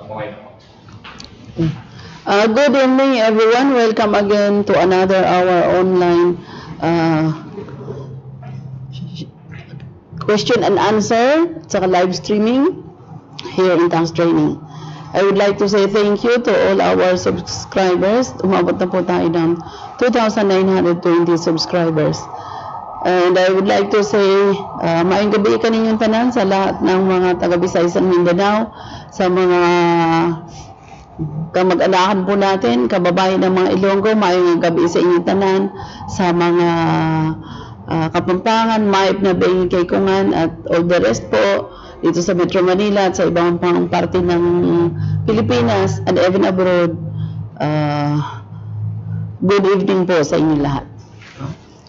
Okay. Good evening, everyone. Welcome again to another hour online question and answer at live streaming here in Tax Training. I would like to say thank you to all our subscribers. Umabot na po tayo ng 2,920 subscribers. And I would like to say, maayong gabi kaninyong tanan sa lahat ng mga taga-Visayas and Mindanao, sa mga kamag-anakan po natin, kababayan ng mga Ilonggo, maayong gabi sa inyong tanan, sa mga Kapampangan, Maip na Bayong Kaikungan, at all the rest po, dito sa Metro Manila at sa ibang pang parte ng Pilipinas and even abroad. Good evening po sa inyo lahat.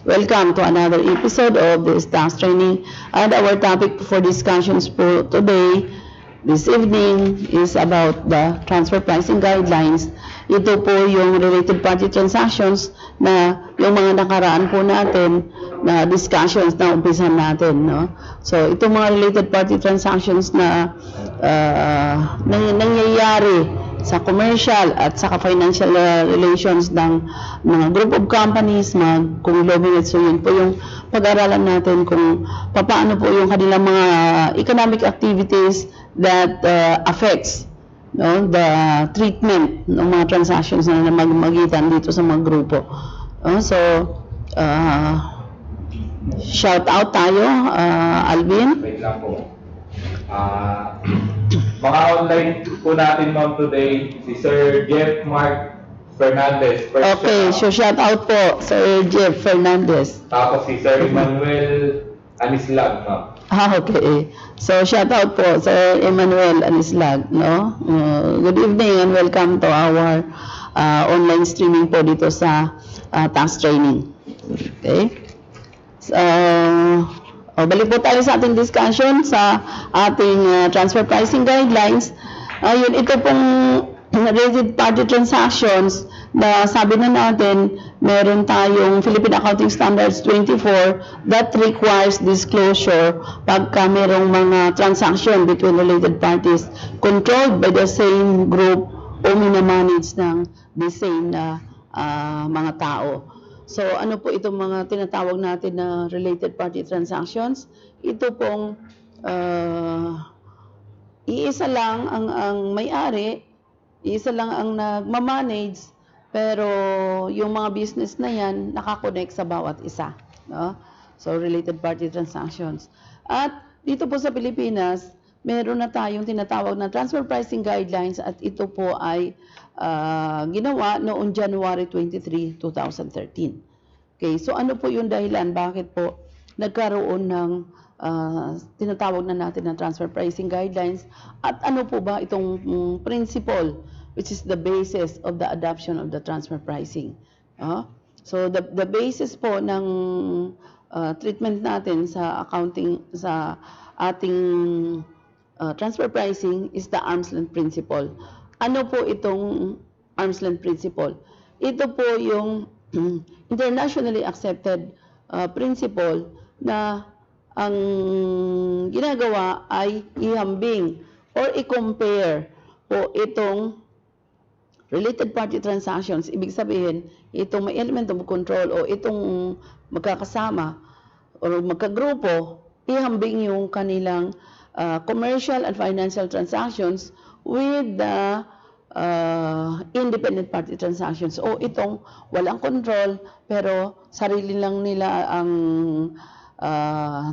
Welcome to another episode of this tax training, and our topic for discussions po today, this evening, is about the transfer pricing guidelines. Ito po yung related party transactions na yung mga nakaraan po natin na discussions na umpisan natin, no? So itong mga related party transactions na nangyayari sa commercial at sa financial relations ng mga group of companies, mga conglomerates. So yun po yung pag-aralan natin kung paano po yung kanilang mga economic activities that affects, no, the treatment ng mga transactions na magitan dito sa mga grupo. So shout out tayo, Alvin. Wait lang po. Mga online po natin ma'am today, si Sir Jeff Mark Fernandez. Okay, so shout out po Sir Jeff Fernandez. Tapos si Sir Emmanuel Anislag ma'am. Okay. So shout out po Sir Emmanuel Anislag, no? Good evening and welcome to our online streaming po dito sa tax training. Okay? So balik po tayo sa ating discussion sa ating transfer pricing guidelines. Ayun, ito pong related party transactions na sabi na natin, meron tayong Philippine Accounting Standards 24 that requires disclosure pagka merong mga transaction between related parties controlled by the same group o minamanage ng the same na mga tao. So ano po itong mga tinatawag natin na related party transactions? Ito pong iisa lang ang may-ari, iisa lang ang nagmamanage, pero yung mga business na yan nakakonect sa bawat isa, no? So related party transactions. At dito po sa Pilipinas, meron na tayong tinatawag na transfer pricing guidelines, at ito po ay ginawa noong January 23, 2013. Okay, so ano po yung dahilan? Bakit po nagkaroon ng tinatawag na natin na transfer pricing guidelines? At ano po ba itong principle which is the basis of the adoption of the transfer pricing? So the basis po ng treatment natin sa accounting, sa ating transfer pricing is the arm's length principle. Ano po itong arm's length principle? Ito po yung internationally accepted principle na ang ginagawa ay ihambing or i-compare po itong related party transactions. Ibig sabihin, itong may element of control o itong magkakasama o magkagrupo, ihambing yung kanilang commercial and financial transactions with the independent party transactions, o itong walang control pero sarili lang nila ang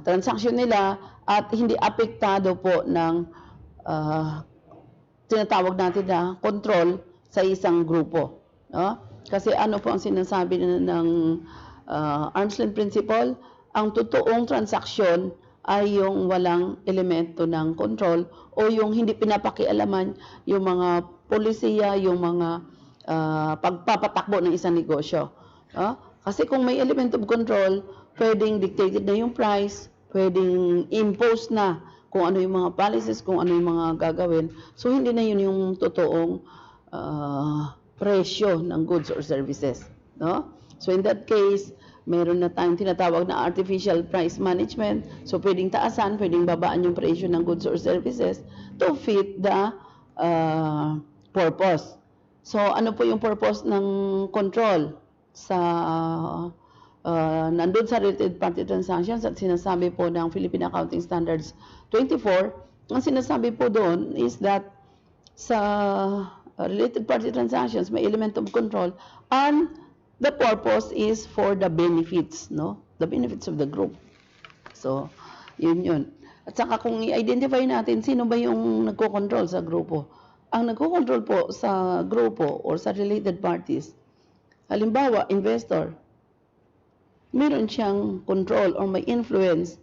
transaction nila at hindi apektado po ng tinatawag natin na control sa isang grupo, no? Kasi ano po ang sinasabi ng arm's length principle? Ang totoong transaksyon ay yung walang elemento ng control o yung hindi pinapakialaman yung mga polisiya, yung mga pagpapatakbo ng isang negosyo. Kasi kung may element of control, pwedeng dictated na yung price, pwedeng impose na kung ano yung mga policies, kung ano yung mga gagawin. So hindi na yun yung totoong presyo ng goods or services, no? So in that case, meron na tayong tinatawag na artificial price management. So pwedeng taasan, pwedeng babaan yung presyo ng goods or services to fit the purpose. So, ano po yung purpose ng control sa nandun sa related party transactions at sinasabi po ng Philippine Accounting Standards 24, ang sinasabi po doon is that sa related party transactions may element of control and the purpose is for the benefits, no? The benefits of the group. So, yun. At saka kung i-identify natin sino ba yung nagko-control sa grupo. Ang nagko-control po sa grupo or sa related parties, halimbawa, investor, meron siyang control or may influence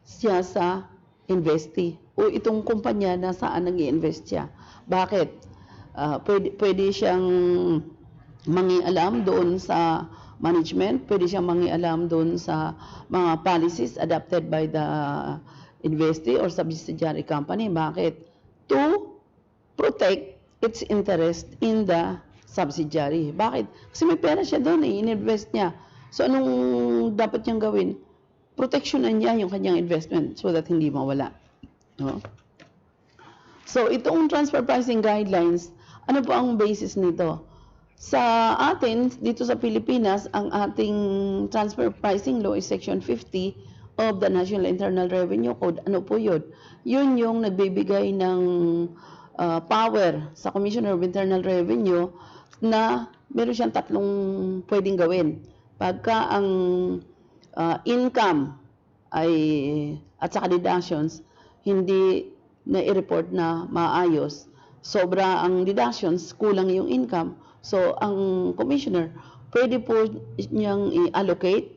siya sa investee o itong kumpanya na saan nag-i-invest siya. Bakit? Pwede siyang mangialam doon sa management, pwede siyang mangialam doon sa mga policies adopted by the investee or subsidiary company. Bakit? To protect its interest in the subsidiary. Bakit? Kasi may pera siya doon in-invest niya. So, anong dapat niyang gawin? Protectionan niya yung kanyang investment so that hindi mawala. No? So, itong transfer pricing guidelines, ano po ang basis nito? Sa atin, dito sa Pilipinas, ang ating transfer pricing law is Section 50 of the National Internal Revenue Code. Ano po yun? Yun yung nagbibigay ng power sa Commissioner of Internal Revenue na meron siyang tatlong pwedeng gawin. Pagka ang income ay at saka deductions hindi na i-report na maayos, sobra ang deductions, kulang yung income, so ang commissioner pwede po niyang i-allocate,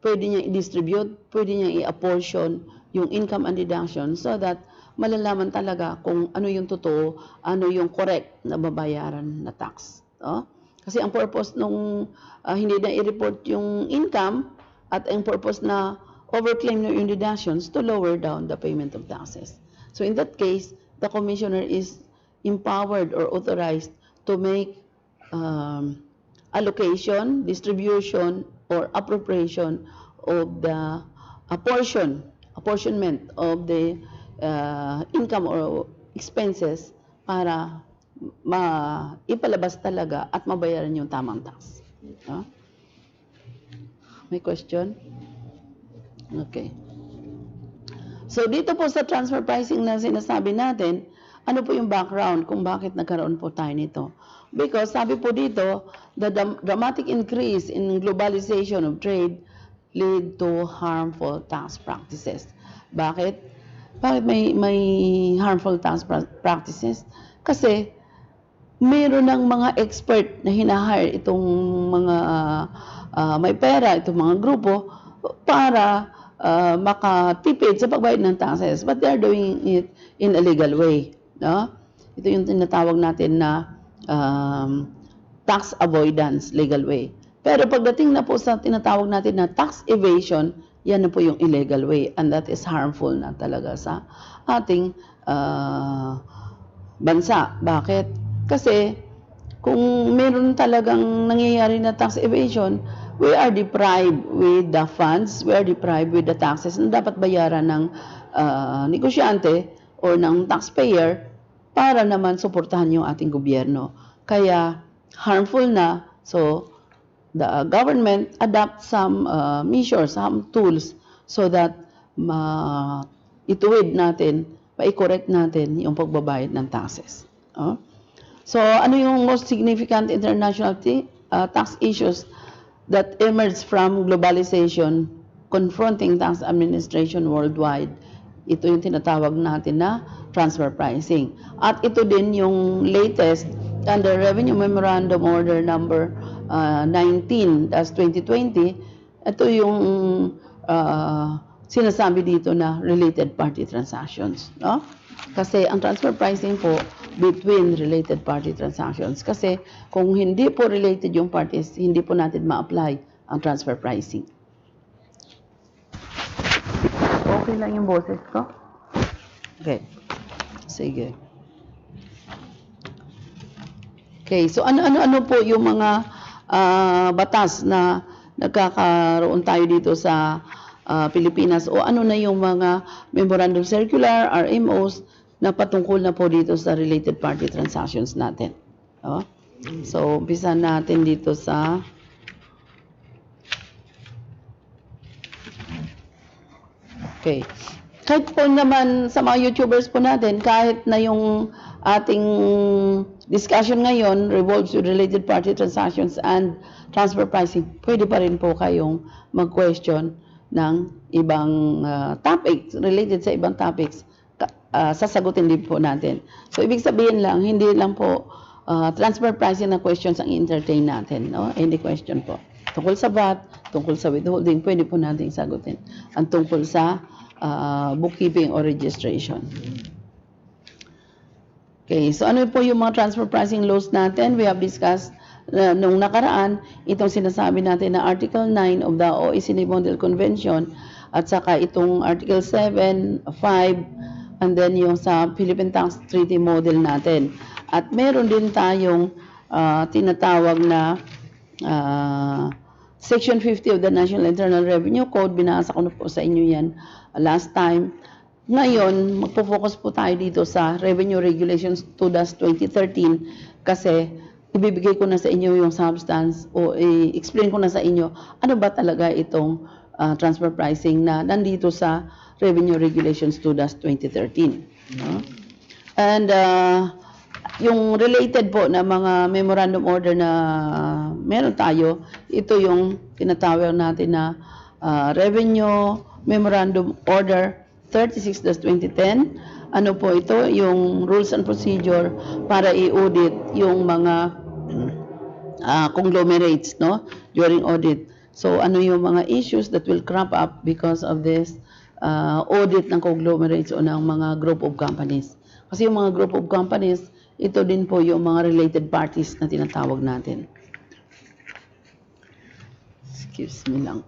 pwede niyang i-distribute, pwede niyang i-apportion yung income and deductions so that malalaman talaga kung ano yung totoo, ano yung correct na babayaran na tax. No? Kasi ang purpose nung hindi na i-report yung income at ang purpose na overclaim na yung deductions to lower down the payment of taxes. So in that case, the commissioner is empowered or authorized to make allocation, distribution, or appropriation of the apportionment of the income or expenses para ipalabas talaga at mabayaran yung tamang tax. May question? Okay. So, dito po sa transfer pricing na sinasabi natin, ano po yung background kung bakit nagkaroon po tayo nito? Because sabi po dito, the dramatic increase in globalization of trade lead to harmful tax practices. Bakit? Bakit may harmful tax practices? Kasi meron ng mga expert na hinahire itong mga may pera, itong mga grupo para makatipid sa pagbayad ng taxes, but they are doing it in a legal way. No? Ito yung tinatawag natin na tax avoidance legal way. Pero pagdating na po sa tinatawag natin na tax evasion, yan na po yung illegal way, and that is harmful na talaga sa ating bansa. Bakit? Kasi kung meron talagang nangyayari na tax evasion, we are deprived with the funds, we are deprived with the taxes na dapat bayaran ng negosyante or ng taxpayer para naman suportahan yung ating gobyerno. Kaya harmful na, so the government adopt some measures, some tools so that ituwid natin, mai-correct natin yung pagbabayad ng taxes. So, ano yung most significant international tax issues that emerge from globalization confronting tax administration worldwide? Ito yung tinatawag natin na transfer pricing. At ito din yung latest under Revenue Memorandum Order number 19/2020. Ito yung sinasabi dito na related party transactions. No? Kasi ang transfer pricing po between related party transactions. Kasi kung hindi po related yung parties, hindi po natin ma-apply ang transfer pricing. Okay lang yung boses ko? Okay. Sige. Okay, so ano po yung mga batas na nagkakaroon tayo dito sa Pilipinas o ano na yung mga memorandum circular, RMOs na patungkol na po dito sa related party transactions natin. No? So, umpisa natin dito sa okay. Kahit po naman sa mga YouTubers po natin, kahit na yung ating discussion ngayon revolves with related party transactions and transfer pricing, pwede pa rin po kayong mag-question ng ibang topics, related sa ibang topics, sasagutin din po natin. So, ibig sabihin lang, hindi lang po transfer pricing na questions ang entertain natin. No? Any question po. Tungkol sa VAT, tungkol sa withholding, pwede po natin sagutin. Ang tungkol sa bookkeeping or registration. Okay, so ano po yung mga transfer pricing laws natin? We have discussed nung nakaraan, itong sinasabi natin na Article 9 of the OECD Model Convention at saka itong Article 7, 5, and then yung sa Philippine Tax Treaty Model natin. At meron din tayong tinatawag na Section 50 of the National Internal Revenue Code. Binasa ko na po sa inyo yan last time. Ngayon, magpo-focus po tayo dito sa Revenue Regulations 2-2013 kasi ibibigay ko na sa inyo yung substance o i-explain ko na sa inyo ano ba talaga itong transfer pricing na nandito sa Revenue Regulations 2-2013. No? And yung related po na mga memorandum order na meron tayo, ito yung tinatawag natin na Revenue Memorandum Order 36-2010. Ano po ito? Yung rules and procedure para i-audit yung mga conglomerates, no? During audit. So, ano yung mga issues that will crop up because of this audit ng conglomerates o ng mga group of companies. Kasi yung mga group of companies, ito din po yung mga related parties na tinatawag natin. Excuse me lang.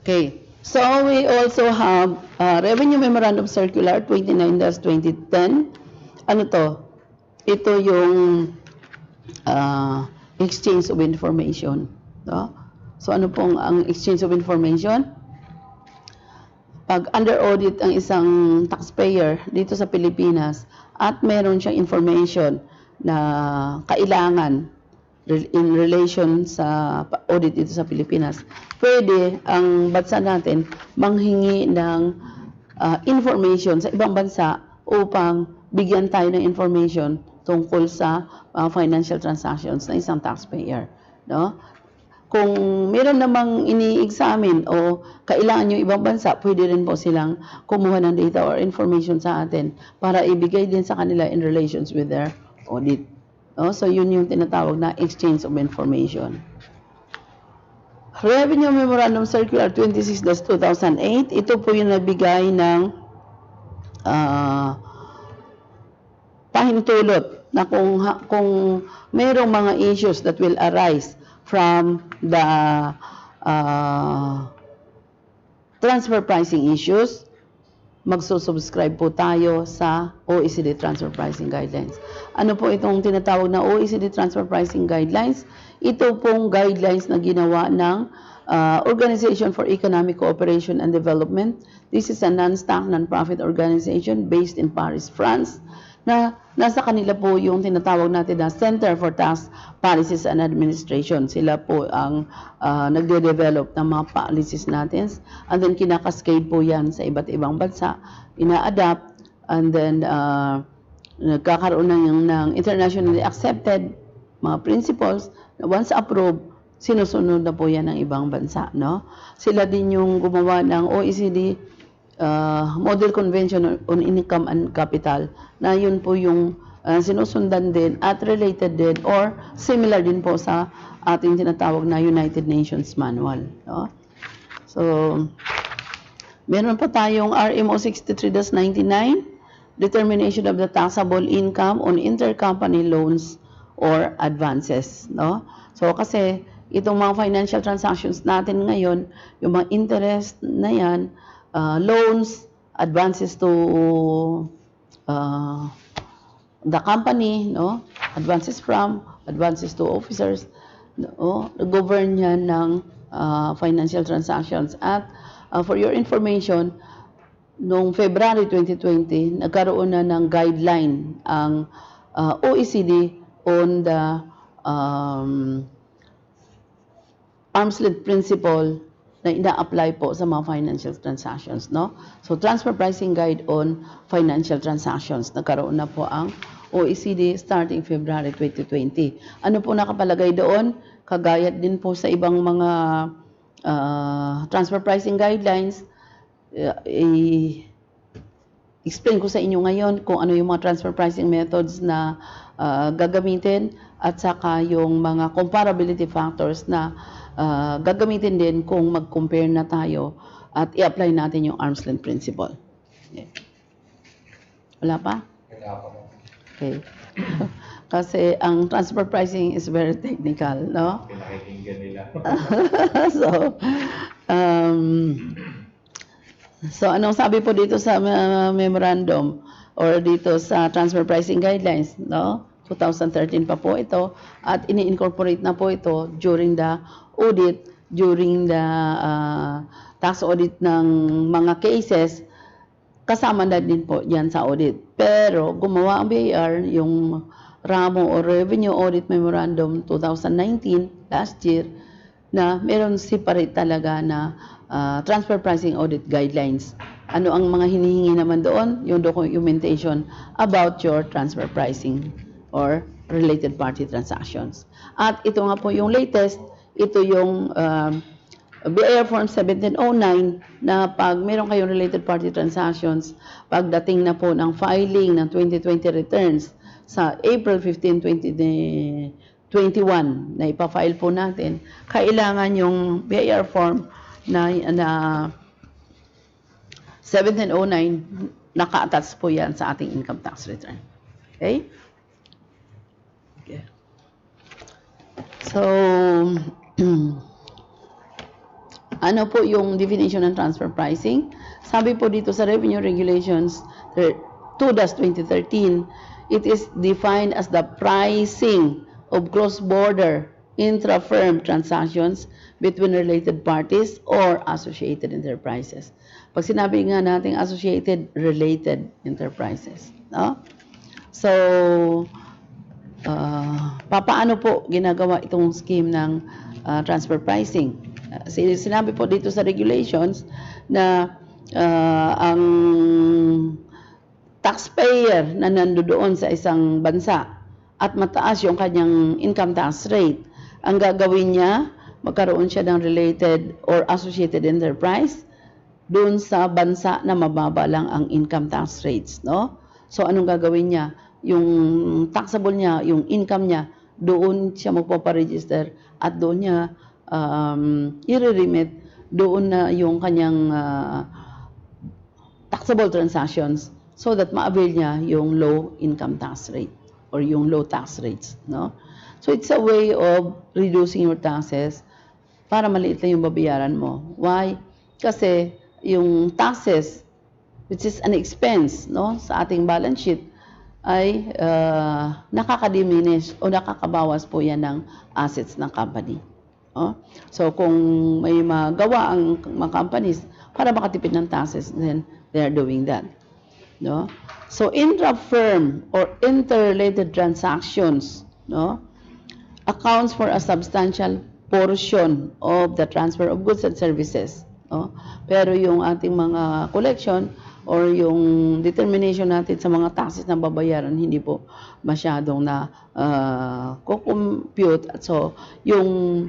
Okay, so we also have Revenue Memorandum Circular 29-2010. Ano to? Ito yung exchange of information. No? So ano pong ang exchange of information? Pag under audit ang isang taxpayer dito sa Pilipinas at meron siyang information na kailangan in relation sa audit dito sa Pilipinas, pwede ang bansa natin manghingi ng information sa ibang bansa upang bigyan tayo ng information tungkol sa financial transactions ng isang taxpayer. No? Kung meron namang ini-examine o kailangan yung ibang bansa, pwede rin po silang kumuha ng data or information sa atin para ibigay din sa kanila in relations with their audit. No? So, yun yung tinatawag na exchange of information. Revenue Memorandum Circular 26-2008, ito po yung nabigay ng pahintulot na kung mayroong mga issues that will arise from the transfer pricing issues, magsusubscribe po tayo sa OECD Transfer Pricing Guidelines. Ano po itong tinatawag na OECD Transfer Pricing Guidelines? Ito pong guidelines na ginawa ng Organization for Economic Cooperation and Development. This is a non-stock, non-profit organization based in Paris, France, na nasa kanila po yung tinatawag natin na Center for Tax Policies and Administration. Sila po ang nagde-develop ng mga policies natin, and then kinakascade po yan sa iba't ibang bansa, ina-adapt, and then nagkakaroon ng internationally accepted mga principles na once approved, sinusunod na po yan ng ibang bansa. No? Sila din yung gumawa ng OECD Model Convention on Income and Capital, na yun po yung sinusundan din at related din or similar din po sa ating tinatawag na United Nations Manual. No? So, meron pa tayong RMO 63-99, Determination of the Taxable Income on Intercompany Loans or Advances. No? So, kasi itong mga financial transactions natin ngayon, yung mga interest na yan, loans, advances to the company, no? Advances from, advances to officers, no? Govern yan ng financial transactions. At for your information, noong February 2020, nagkaroon na ng guideline ang OECD on the arm's length principle na ina-apply po sa mga financial transactions, no? So, transfer pricing guide on financial transactions. Nagkaroon na po ang OECD starting February 2020. Ano po nakapalagay doon? Kagaya din po sa ibang mga transfer pricing guidelines, explain ko sa inyo ngayon kung ano yung mga transfer pricing methods na gagamitin at saka yung mga comparability factors na gagamitin din kung mag-compare na tayo at i-apply natin yung arm's length principle. Okay. Wala pa? Okay. Kasi ang transfer pricing is very technical, no? Pinakikinggan nila. So anong sabi po dito sa memorandum or dito sa transfer pricing guidelines, no? 2013 pa po ito at ini-incorporate na po ito during the audit, during the tax audit ng mga cases, kasama na din po yan sa audit. Pero gumawa ang BIR yung RAMO or Revenue Audit Memorandum 2019, last year, na meron separate talaga na transfer pricing audit guidelines. Ano ang mga hinihingi naman doon? Yung documentation about your transfer pricing or related party transactions. At ito nga po yung latest, ito yung BIR Form 1709 na pag meron kayong related party transactions, pagdating na po ng filing ng 2020 returns sa April 15, 2021 na ipafile po natin, kailangan yung BIR Form na 1709 naka-attach po yan sa ating income tax return. Okay? Okay. So, ano po yung definition ng transfer pricing? Sabi po dito sa Revenue Regulations 2-2013, it is defined as the pricing of cross-border intra-firm transactions between related parties or associated enterprises. Pag sinabi nga natin associated, related enterprises. No? So, papaano po ginagawa itong scheme ng transfer pricing? Sinabi po dito sa regulations na ang taxpayer na nandoon sa isang bansa at mataas yung kanyang income tax rate, ang gagawin niya, magkaroon siya ng related or associated enterprise doon sa bansa na mababa lang ang income tax rates, no? So anong gagawin niya? Yung taxable niya, yung income niya, doon siya magpaparegister at doon niya i-remit doon na yung kanyang taxable transactions so that ma-avail niya yung low income tax rate or yung low tax rates, no? So it's a way of reducing your taxes para maliit lang yung babayaran mo. Why? Kasi yung taxes, which is an expense, no, sa ating balance sheet, ay nakaka-diminish o nakakabawas po yan ng assets ng company. Oh? So kung may magawa ang mga companies para makatipid ng taxes, then they are doing that. No? So intra-firm or interrelated transactions, no, accounts for a substantial portion of the transfer of goods and services. No? Pero yung ating mga collection or yung determination natin sa mga taxes na babayaran, hindi po masyadong na kukompute. So, yung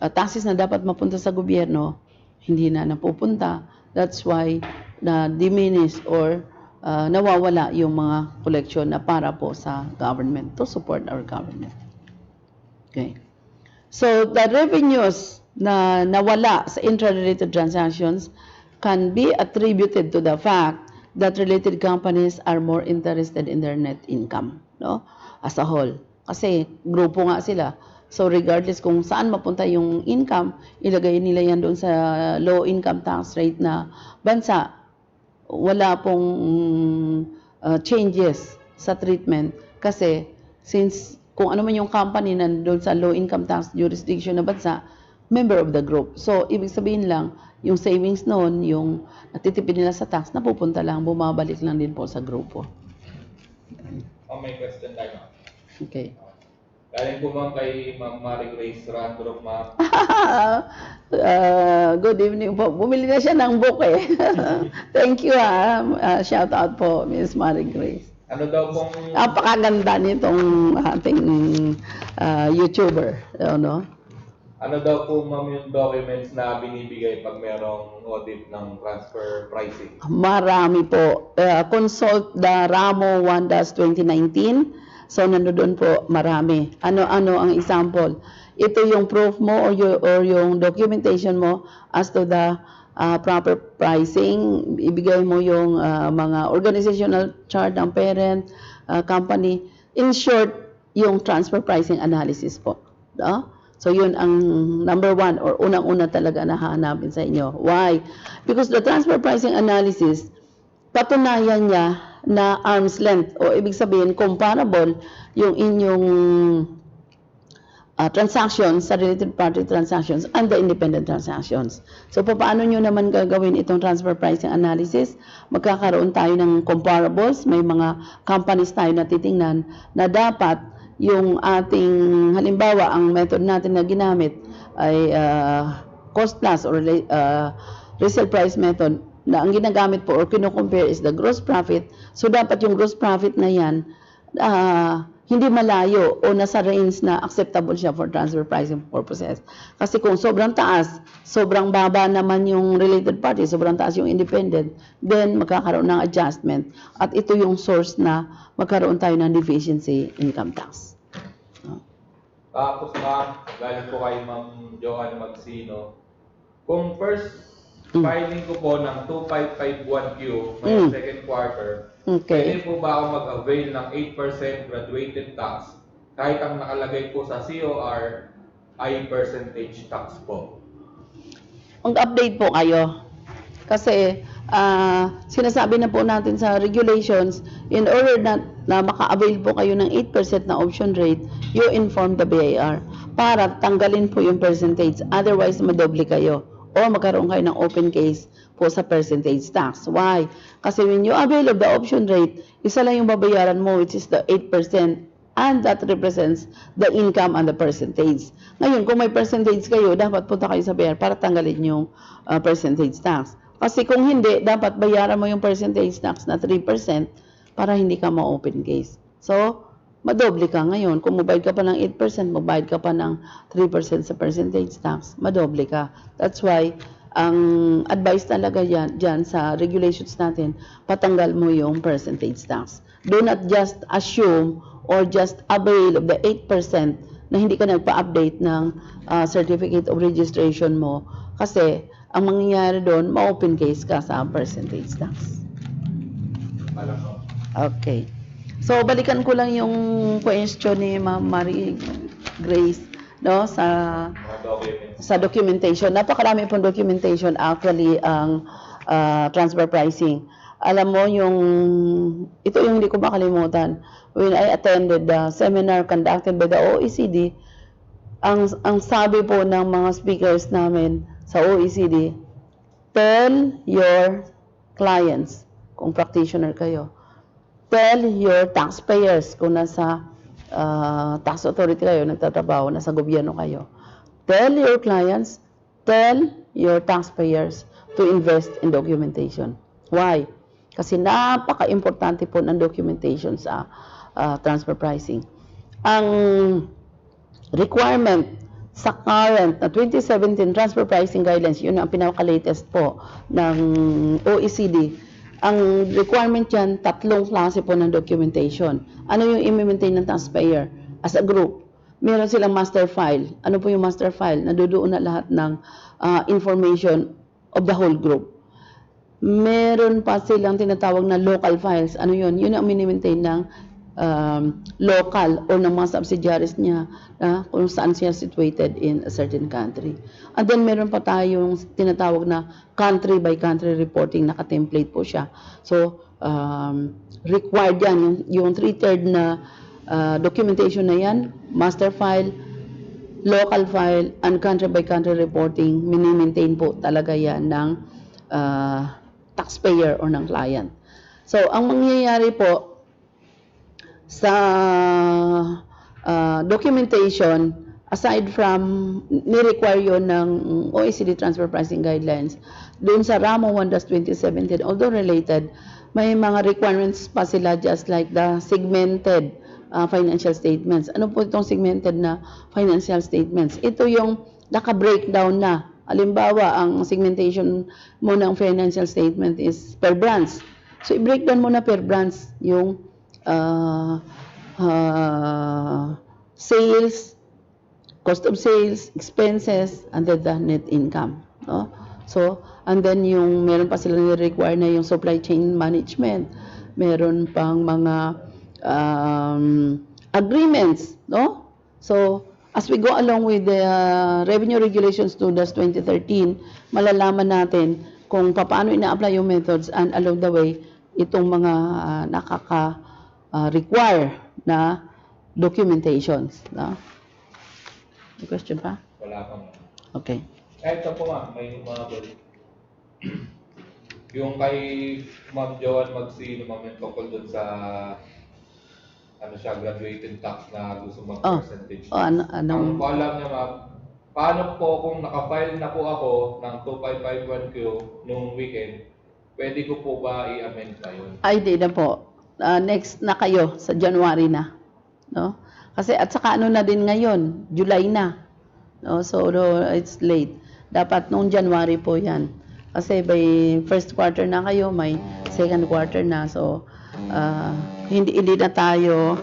taxes na dapat mapunta sa gobyerno, hindi na napupunta. That's why na-diminish or nawawala yung mga collection na para po sa government, to support our government. Okay. So, the revenues na nawala sa intra-related transactions can be attributed to the fact that related companies are more interested in their net income, no? As a whole. Kasi grupo nga sila. So regardless kung saan mapunta yung income, ilagay nila yan doon sa low income tax rate na bansa. Wala pong changes sa treatment. Kasi, since kung ano man yung company nandun sa low income tax jurisdiction na bansa, member of the group. So, ibig sabihin lang, yung savings noon, yung natitipid nila sa tax, napupunta lang, bumabalik lang din po sa grupo. May question tayo. Okay. Galing po ma'am kay Ma'am Marie Grace Randolph, ma'am. Good evening po. Bumili na siya ng book eh. Thank you shout out po, Miss Marie Grace. Ano daw pong... Napakaganda nitong ating YouTuber. No? Ano daw po ma'am yung documents na binibigay pag merong audit ng transfer pricing? Marami po. Consult the Ramo 1-2019. So, nandoon po marami. Ano-ano ang example? Ito yung proof mo or yung documentation mo as to the proper pricing. Ibigay mo yung mga organizational chart ng parent company. In short, yung transfer pricing analysis po. No? So, yun ang number one or unang-una talaga na hahanapin sa inyo. Why? Because the transfer pricing analysis, patunayan niya na arm's length o ibig sabihin comparable yung inyong transactions sa related party transactions and the independent transactions. So, paano nyo naman gagawin itong transfer pricing analysis? Magkakaroon tayo ng comparables. May mga companies tayo na titingnan na dapat yung ating, halimbawa, ang method natin na ginamit ay cost plus or resale price method na ang ginagamit po or kino-compare is the gross profit. So, dapat yung gross profit na yan, hindi malayo o nasa range na acceptable siya for transfer pricing purposes. Kasi kung sobrang taas, sobrang baba naman yung related party, sobrang taas yung independent, then magkakaroon ng adjustment. At ito yung source na magkaroon tayo ng deficiency income tax. Tapos ma'am, galing po kay Ma'am Joanne Magsino. Kung first filing ko po ng 2551Q ngayong second quarter, pwede po ba ako mag-avail ng 8% graduated tax kahit ang nakalagay po sa COR ay percentage tax po? Mag-update po kayo. Kasi sinasabi na po natin sa regulations, in order na maka-avail po kayo ng 8% na option rate, you inform the BIR para tanggalin po yung percentage. Otherwise, madoble kayo. O magkaroon kayo ng open case po sa percentage tax. Why? Kasi when you avail of the option rate, isa lang yung babayaran mo, which is the 8%, and that represents the income and the percentage. Ngayon, kung may percentage kayo, dapat punta kayo sa BIR para tanggalin yung percentage tax. Kasi kung hindi, dapat bayaran mo yung percentage tax na 3% para hindi ka ma-open case. So, madoble ka ngayon. Kung mabayad ka pa ng 8%, mabayad ka pa ng 3% sa percentage tax, madoble ka. That's why, ang advice talaga dyan sa regulations natin, patanggal mo yung percentage tax. Do not just assume or just avail of the 8% na hindi ka nagpa-update ng certificate of registration mo. Kasi, ang mangyayari doon, ma-open case ka sa percentage tax. Okay. So, balikan ko lang yung question ni Ma'am Marie Grace, no, sa documentation. Napakarami pong documentation actually ang transfer pricing. Alam mo, ito yung hindi ko makalimutan. When I attended the seminar conducted by the OECD, ang sabi po ng mga speakers namin sa OECD, tell your clients, kung practitioner kayo, tell your taxpayers kung nasa tax authority kayo, nagtatrabaho, nasa gobyerno kayo. Tell your clients, tell your taxpayers to invest in documentation. Why? Kasi napaka-importante po ng documentation sa transfer pricing. Ang requirement sa current na 2017 transfer pricing guidelines, yun ang pinaka-latest po ng OECD. Ang requirement yan, 3 klase po ng documentation. Ano yung i-maintain ng taxpayer as a group? Meron silang master file. Ano po yung master file? Nadudoon na lahat ng information of the whole group. Meron pa silang tinatawag na local files. Ano yun? Yun ang mini-maintain ng local or ng mga subsidiaries niya kung saan siya situated in a certain country. And then meron pa tayong tinatawag na country by country reporting, naka-template po siya. So, required yan, yung 3/3 na documentation na yan, master file, local file, and country by country reporting, mini-maintain po talaga yan ng taxpayer or ng client. So, ang mangyayari po sa documentation, aside from ni-require yun ng OECD Transfer Pricing Guidelines, doon sa RAMO 1-2017, although related, may mga requirements pa sila just like the segmented financial statements. Ano po itong segmented na financial statements? Ito yung naka-breakdown na. Halimbawa, ang segmentation mo ng financial statement is per branch. So, i-breakdown mo na per branch yung sales, cost of sales, expenses, and then the net income. No? So, and then yung meron pa sila ni-require na yung supply chain management. Meron pang mga agreements, no? So, as we go along with the Revenue Regulations 2-2013, malalaman natin kung paano ina-apply yung methods and along the way, itong mga nakaka-require na documentations. No? May question pa? Wala pa. Okay. Ito po nga, may mga yung kay Ma'am Joanne Magsino, ma'am, yung tungkol dun sa graduated tax na gusto mag-percentage. Ang alam niya, ma'am, paano po kung naka-file na po ako ng 2551Q nung weekend, pwede ko po ba i-amend na yun? Ay, di na po. Next na kayo, sa January na. No? Kasi at saka ano na din ngayon, July na. No? So, it's late. Dapat nung January po yan. Kasi by first quarter na kayo, may second quarter na. So, hindi na tayo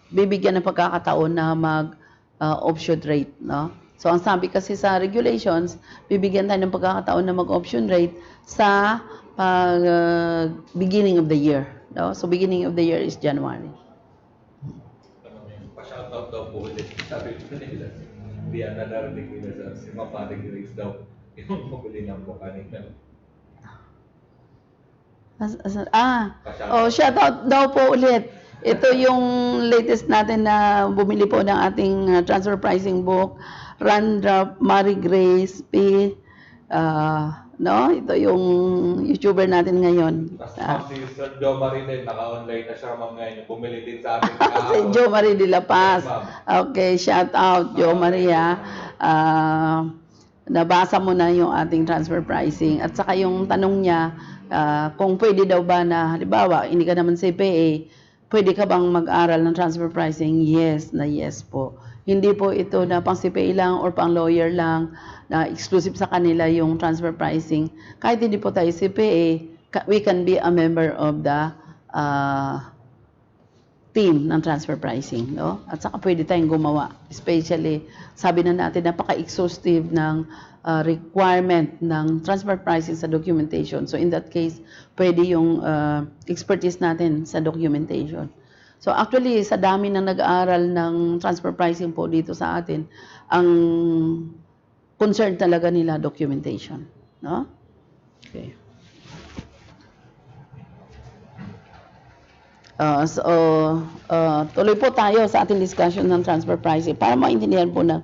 bibigyan ng pagkakataon na mag-option rate. No? So, ang sabi kasi sa regulations, bibigyan tayo ng pagkakataon na mag-option rate sa beginning of the year. No? So, beginning of the year is January. Pa-shoutout daw po ulit. Sabi ko nila, hindi yan narinig nila sa si Mapating Grace daw. Yung paguli ng po kanina. Shoutout daw po ulit. Ito yung latest natin na bumili po ng ating transfer pricing book, Randra, Mary Grace, P. No? Ito yung YouTuber natin ngayon. Tapos si Sir Joe Marie din, naka-online na siya ma'am ngayon. Bumili din sa atin. Si Joe Marie de la Paz. Okay, shout out Joe Maria. Nabasa mo na yung ating transfer pricing. At saka yung tanong niya, kung pwede daw ba na, halimbawa, hindi ka naman CPA, pwede ka bang mag-aral ng transfer pricing? Yes, na yes po. Hindi po ito na pang CPA lang or pang lawyer lang, na exclusive sa kanila yung transfer pricing. Kahit hindi po tayo CPA, we can be a member of the team ng transfer pricing. No? At saka pwede tayong gumawa. Especially, sabi na natin, napaka-exhaustive ng requirement ng transfer pricing sa documentation. So in that case, pwede yung expertise natin sa documentation. So actually, sa dami na nag-aaral ng transfer pricing po dito sa atin, ang concern talaga nila documentation. No? Okay. Tuloy po tayo sa ating discussion ng transfer pricing para maintindihan po ng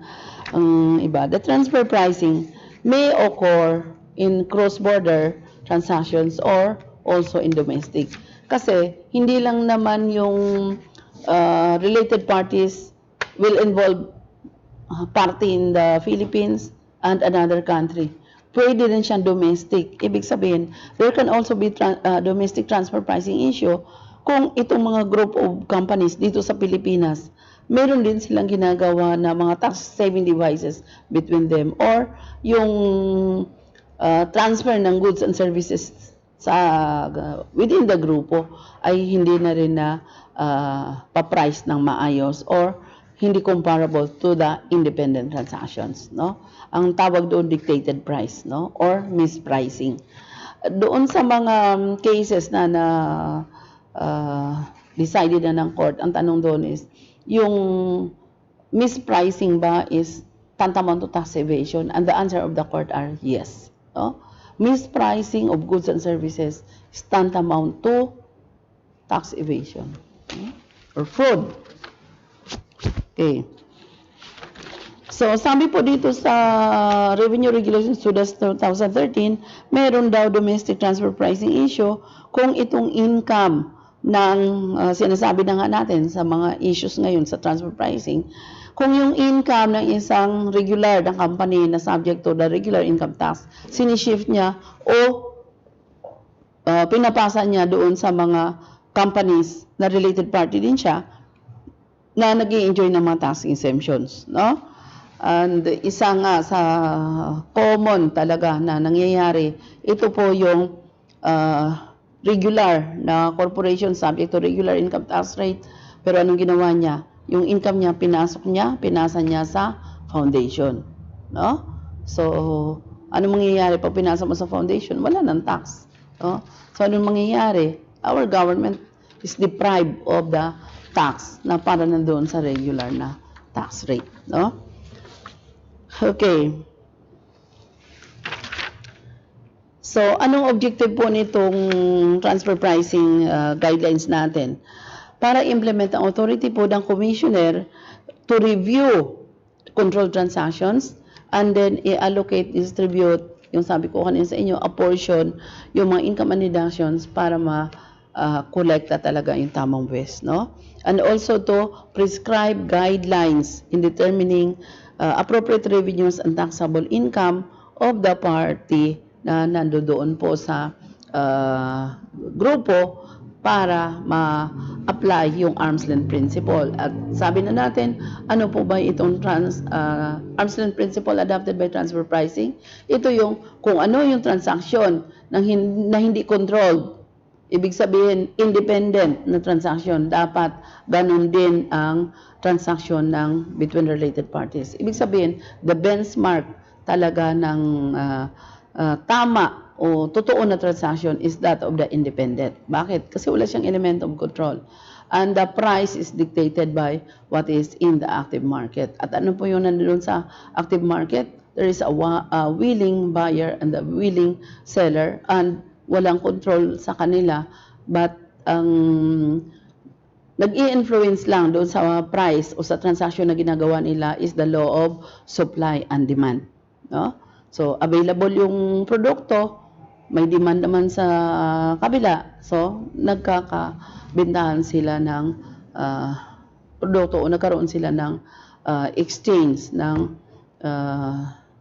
iba. The transfer pricing may occur in cross-border transactions or also in domestic. Kasi hindi lang naman yung related parties will involve party in the Philippines and another country. Pwede rin siyang domestic. Ibig sabihin, there can also be domestic transfer pricing issue kung itong mga group of companies dito sa Pilipinas, meron din silang ginagawa na mga tax saving devices between them or yung transfer ng goods and services sa within the grupo ay hindi na rin na pa-price ng maayos or hindi comparable to the independent transactions, no? Ang tawag doon dictated price, no? Or mispricing. Doon sa mga cases na decided na ng court, ang tanong doon is, yung mispricing ba is tantamount to tax evasion? And the answer of the court are yes. No? mispricing of goods and services is tantamount to tax evasion or fraud. Okay. So, sabi po dito sa Revenue Regulations 2013, meron daw domestic transfer pricing issue kung itong income ng sinasabi na nga natin sa mga issues ngayon sa transfer pricing, kung yung income ng isang regular na company na subject to the regular income tax, sinishift niya o pinapasa niya doon sa mga companies na related party din siya na nag-i-enjoy ng mga tax exemptions, no? And isa nga sa common talaga na nangyayari, ito po yung regular na corporation subject to regular income tax rate. Pero anong ginawa niya? Yung income niya, pinasa niya sa foundation. No? So, anong mangyayari pag pinasa mo sa foundation? Wala nang tax. No? So, anong mangyayari? Our government is deprived of the tax na para nandoon sa regular na tax rate. No? Okay. So, anong objective po nitong transfer pricing guidelines natin? Para implement ang authority po ng commissioner to review control transactions and then i-allocate, distribute, yung sabi ko kanina sa inyo, a portion, yung mga income and deductions para ma-collecta talaga yung tamang buwis, no? And also to prescribe guidelines in determining appropriate revenues and taxable income of the party na nandoon po sa grupo para ma-apply yung arm's length principle. At sabi na natin, ano po ba itong arm's length principle adopted by transfer pricing? Ito yung kung ano yung transaction na hindi controlled. Ibig sabihin, independent na transaction. Dapat ganun din ang transaction ng between related parties. Ibig sabihin, the benchmark talaga ng tama o totoo na transaction is that of the independent. Bakit? Kasi wala siyang element of control. And the price is dictated by what is in the active market. At ano po yung nandun sa active market? There is a willing buyer and a willing seller and walang control sa kanila. But nag-i-influence lang doon sa price o sa transaction na ginagawa nila is the law of supply and demand. No? So, available yung produkto, may demand naman sa kabila. So, nagkakabintahan sila ng produkto o nagkaroon sila ng exchange ng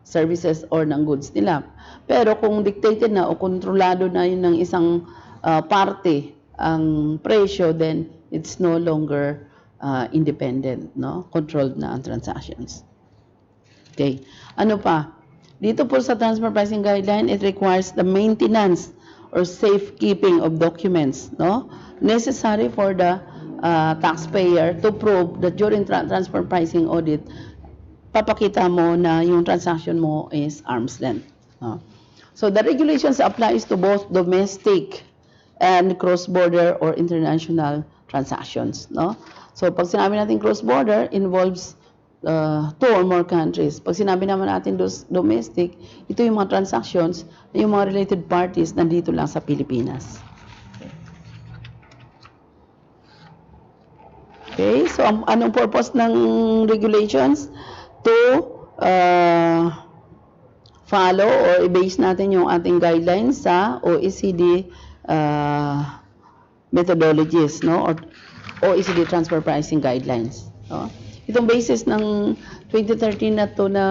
services or ng goods nila. Pero kung dictated na o kontrolado na yun ng isang party ang presyo, then it's no longer independent, no? Controlled na ang transactions. Okay. Ano pa? Dito po sa transfer pricing guideline, it requires the maintenance or safekeeping of documents, no? Necessary for the taxpayer to prove that during transfer pricing audit, papakita mo na yung transaction mo is arm's length. No? So the regulations applies to both domestic and cross-border or international transactions. No? So pag sinabi natin cross-border, involves 2 or more countries. Pag sinabi naman natin domestic, ito yung mga transactions na yung mga related parties nandito lang sa Pilipinas. Okay, so anong purpose ng regulations? To follow or i-base natin yung ating guidelines sa OECD methodologies, no? Or OECD transfer pricing guidelines. No? Itong basis ng 2013 na to na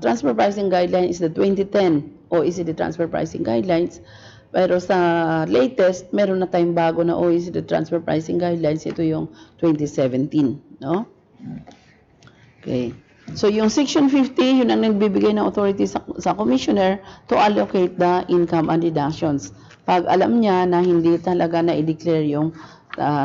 transfer pricing guideline is the 2010 OECD transfer pricing guidelines. Pero sa latest, meron na tayong bago na OECD transfer pricing guidelines. Ito yung 2017, no? Okay. So yung section 50, yun ang nagbibigay ng authority sa commissioner to allocate the income and deductions. Pag alam niya na hindi talaga na-declare yung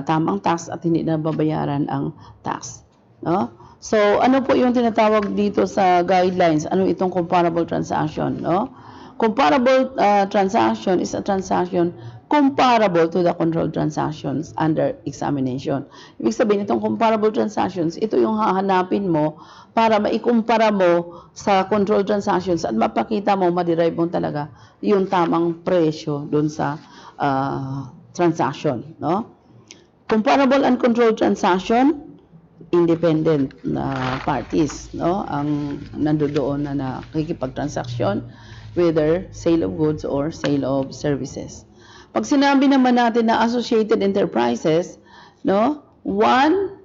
tamang tax at hindi na babayaran ang tax, no? So ano po yung tinatawag dito sa guidelines? Ano itong comparable transaction, no? Comparable transaction is a transaction comparable to the controlled transactions under examination. Ibig sabihin, itong comparable transactions, ito yung hahanapin mo para maikumpara mo sa controlled transactions at mapakita mo, maderive mo talaga yung tamang presyo dun sa transaction. No? Comparable and controlled transaction, independent na parties, no, ang nandoon na nakikipagtransaksyon, whether sale of goods or sale of services. Pag sinabi naman natin na associated enterprises, no, one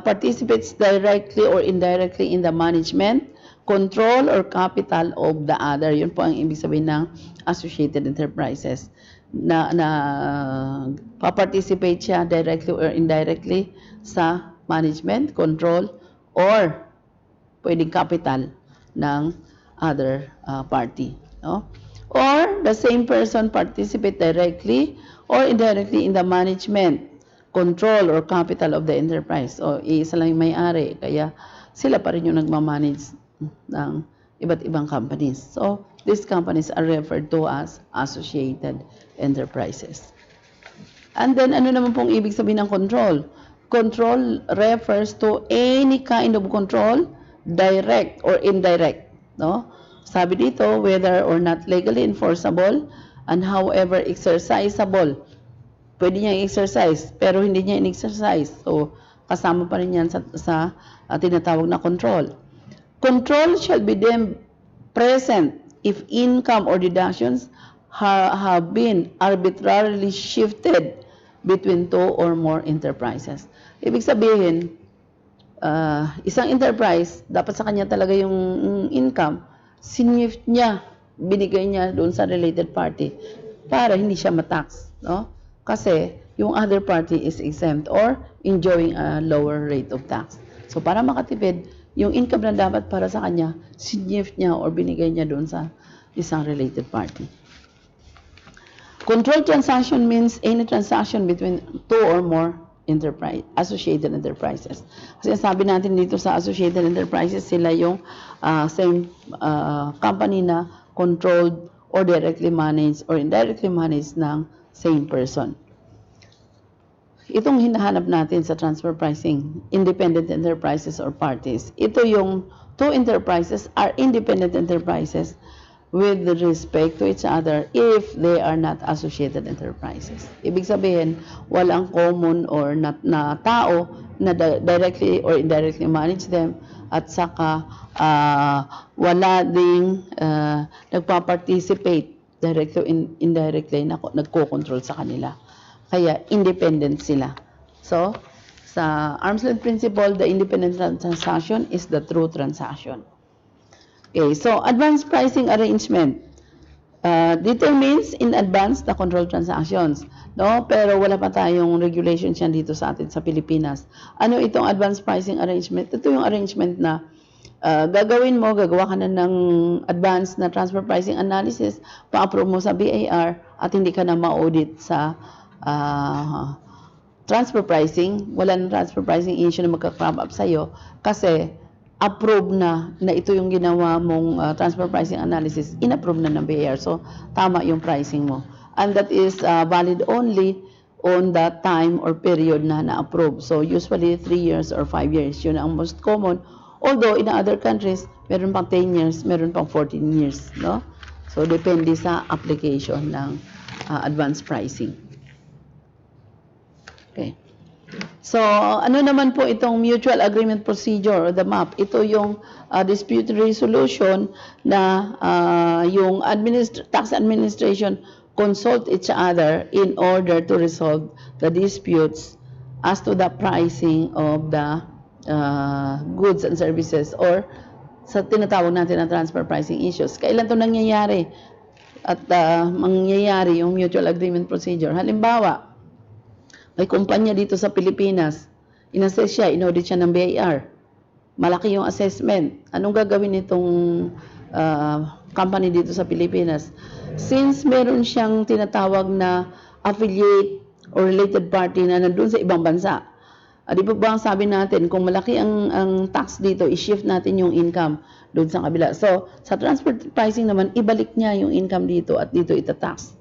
participates directly or indirectly in the management, control, or capital of the other. Yun po ang ibig sabihin ng associated enterprises. Na pa-participate siya directly or indirectly sa management, control, or pwedeng capital ng other party. No? Or the same person participate directly or indirectly in the management, control, or capital of the enterprise. O isa lang yung may-ari, kaya sila pa rin yung nagmamanage ng iba't ibang companies. So these companies are referred to as associated enterprises. And then ano naman pong ibig sabihin ng control? Control refers to any kind of control, direct or indirect. No? Sabi dito, whether or not legally enforceable and however exercisable. Pwede niya i-exercise, pero hindi niya in-exercise. So, kasama pa rin yan sa tinatawag na control. Control shall be deemed present if income or deductions have been arbitrarily shifted between two or more enterprises. Ibig sabihin, isang enterprise, dapat sa kanya talaga yung income, sinyift niya, binigay niya doon sa related party para hindi siya matax. No? Kasi yung other party is exempt or enjoying a lower rate of tax. So para makatipid, yung income na dapat para sa kanya, sinyift niya or binigay niya doon sa isang related party. Controlled transaction means any transaction between two or more associated enterprises. Kasi sabi natin dito sa associated enterprises, sila yung same company na controlled or directly managed or indirectly managed ng same person. Itong hinahanap natin sa transfer pricing, independent enterprises or parties. Ito yung two enterprises are independent enterprises with respect to each other if they are not associated enterprises. Ibig sabihin, walang common or na tao na directly or indirectly manage them at saka wala ding nagpa-participate directly or indirectly na nagko-control sa kanila. Kaya independent sila. So, sa arm's length principle, the independent transaction is the true transaction. Okay, so advanced pricing arrangement determines in advance the controlled transactions. No? Pero wala pa tayong regulations yan dito sa atin sa Pilipinas. Ano itong advanced pricing arrangement? Ito yung arrangement na gagawa ka na ng advanced na transfer pricing analysis, pa-approve mo sa BAR at hindi ka na ma-audit sa transfer pricing. Wala ng transfer pricing issue na magka-crop up sa'yo kasi approve na ito yung ginawa mong transfer pricing analysis, in-approve na ng BAR. So, tama yung pricing mo. And that is valid only on that time or period na na-approve. So, usually 3 years or 5 years. Yun ang most common. Although, in other countries, meron pang 10 years, meron pang 14 years. No? So, depende sa application ng advanced pricing. Okay. So, ano naman po itong Mutual Agreement Procedure or the MAP? Ito yung dispute resolution na yung tax administration consult each other in order to resolve the disputes as to the pricing of the goods and services or sa tinatawag natin na transfer pricing issues. Kailan ito nangyayari? At mangyayari yung Mutual Agreement Procedure. Halimbawa, may kumpanya dito sa Pilipinas, in-assess siya, in-audit siya ng BAR. Malaki yung assessment. Anong gagawin nitong company dito sa Pilipinas? Since meron siyang tinatawag na affiliate or related party na nandun sa ibang bansa, di ba ang sabi natin, kung malaki ang tax dito, i-shift natin yung income doon sa kabila. So, sa transfer pricing naman, ibalik niya yung income dito at dito itatax.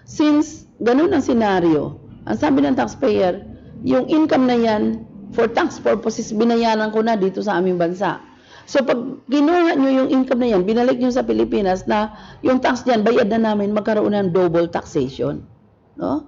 Since ganun ang senaryo, ang sabi ng taxpayer, yung income na yan, for tax purposes, binayaran ko na dito sa aming bansa. So pag kinuha nyo yung income na yan, binalik nyo sa Pilipinas na yung tax dyan, bayad na namin, magkaroon ng double taxation. No?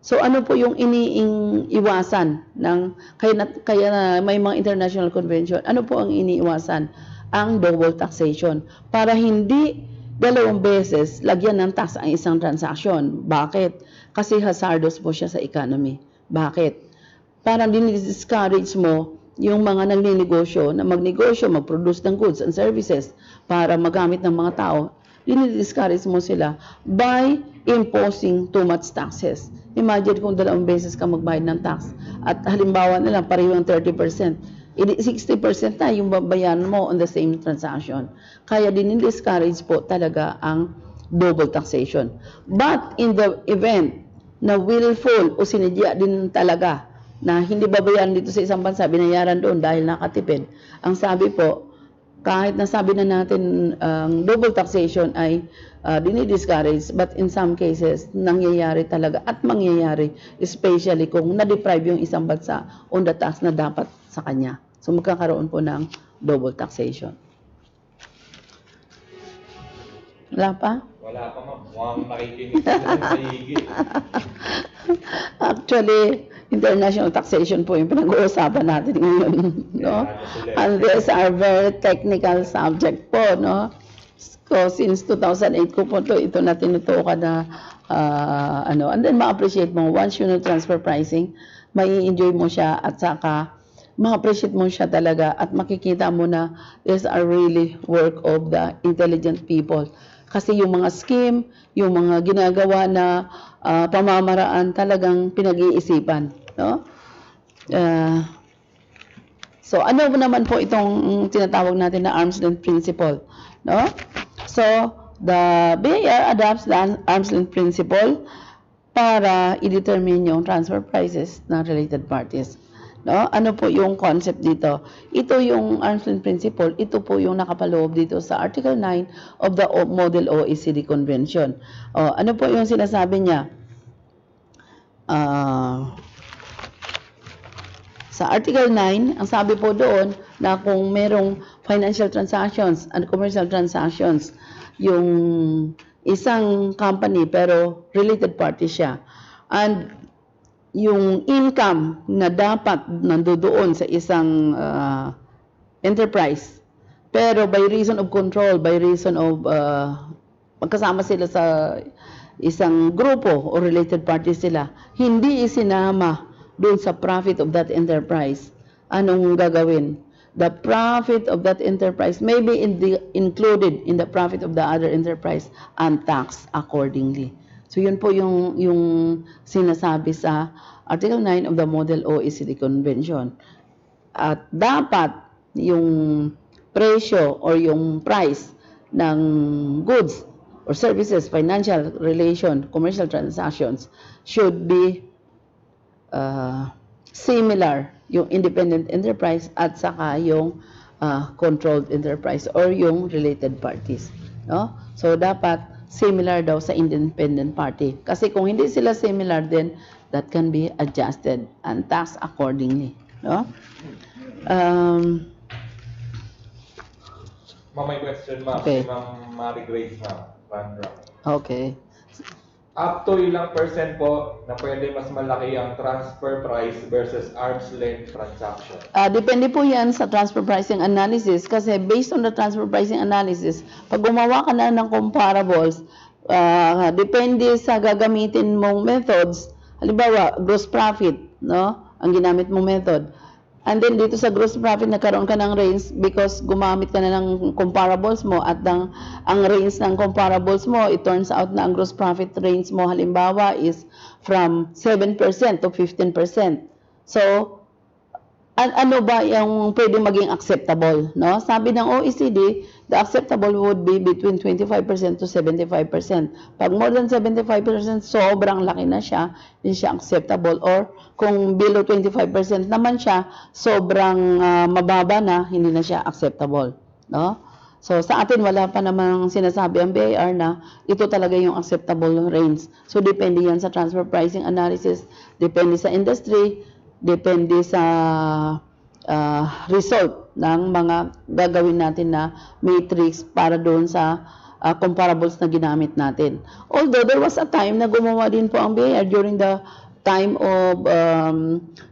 So ano po yung iniiwasan ng kaya na may mga international convention? Ano po ang iniiwasan? Ang double taxation para hindi dalawang beses lagyan ng tax ang isang transaction. Bakit? Kasi hazardous po siya sa economy. Bakit? Para din-discourage mo yung mga nagninegosyo na magnegosyo, mag-produce ng goods and services para magamit ng mga tao. Din-discourage mo sila by imposing too much taxes. Imagine kung dalawang beses ka magbayad ng tax at halimbawa na lang pareho ang 30%. 60% na yung babayaran mo on the same transaction. Kaya din-discourage po talaga ang double taxation. But in the event na willful o sinidya din talaga na hindi babayaran dito sa isang bansa, binayaran doon dahil nakatipid, ang sabi po, kahit nasabi na natin ang double taxation ay dinidiscourage, but in some cases, nangyayari talaga at mangyayari, especially kung na-deprive yung isang bansa on the tax na dapat sa kanya. So magkakaroon po ng double taxation. Wala pa? Wala pa ma'am. Mukhang nakikinig sila ng mahigit. Actually, international taxation po yung pinag-uusapan natin ngayon. No? And these are very technical subject po. No? So, since 2008 ko po ito na tinutukan na and then ma-appreciate mo once you know transfer pricing, may enjoy mo siya at saka ma-appreciate mo siya talaga at makikita mo na these are really work of the intelligent people. Kasi yung mga scheme, yung mga ginagawa na pamamaraan talagang pinag-iisipan. No? So ano naman po itong tinatawag natin na arm's length principle? No? So the BIR adopts the arm's length principle para i-determine yung transfer prices ng related parties. No? Ano po yung concept dito? Ito yung arm's length principle, ito po yung nakapaloob dito sa Article 9 of the Model OECD Convention. Ano po yung sinasabi niya? Sa Article 9, ang sabi po doon na kung merong financial transactions and commercial transactions, yung isang company pero related party siya, and yung income na dapat nandoon sa isang enterprise, pero by reason of control, by reason of magkasama sila sa isang grupo o related parties sila, hindi isinama doon sa profit of that enterprise. Anong gagawin? The profit of that enterprise may be included in the profit of the other enterprise and taxed accordingly. So yun po yung sinasabi sa Article 9 of the Model OECD Convention. At dapat yung presyo or yung price ng goods or services, financial relation, commercial transactions should be similar yung independent enterprise at saka yung controlled enterprise or yung related parties. No? So dapat similar daw sa independent party. Kasi kung hindi sila similar, then that can be adjusted and taxed accordingly. No? May question ma'am. Okay. Si Ma'am Mary Grace ma'am. Okay. Up to ilang percent po na pwede mas malaki ang transfer price versus arm's length transaction? Depende po yan sa transfer pricing analysis kasi based on the transfer pricing analysis, pag gumawa ka na ng comparables, depende sa gagamitin mong methods. Halimbawa, gross profit, no? Ang ginamit mong method. And then dito sa gross profit, nagkaroon ka ng range because gumamit ka na ng comparables mo at ang range ng comparables mo, it turns out na ang gross profit range mo halimbawa is from 7% to 15%. So, ano ba yung pwede maging acceptable? No? Sabi ng OECD, the acceptable would be between 25% to 75%. Pag more than 75%, sobrang laki na siya, hindi siya acceptable. Or kung below 25% naman siya, sobrang mababa na, hindi na siya acceptable. No? So sa atin wala pa namang sinasabi ang BIR na ito talaga yung acceptable range. So depende yan sa transfer pricing analysis, depende sa industry, depende sa result ng mga gagawin natin na matrix para doon sa comparables na ginamit natin. Although there was a time na gumawa din po ang BIR during the time of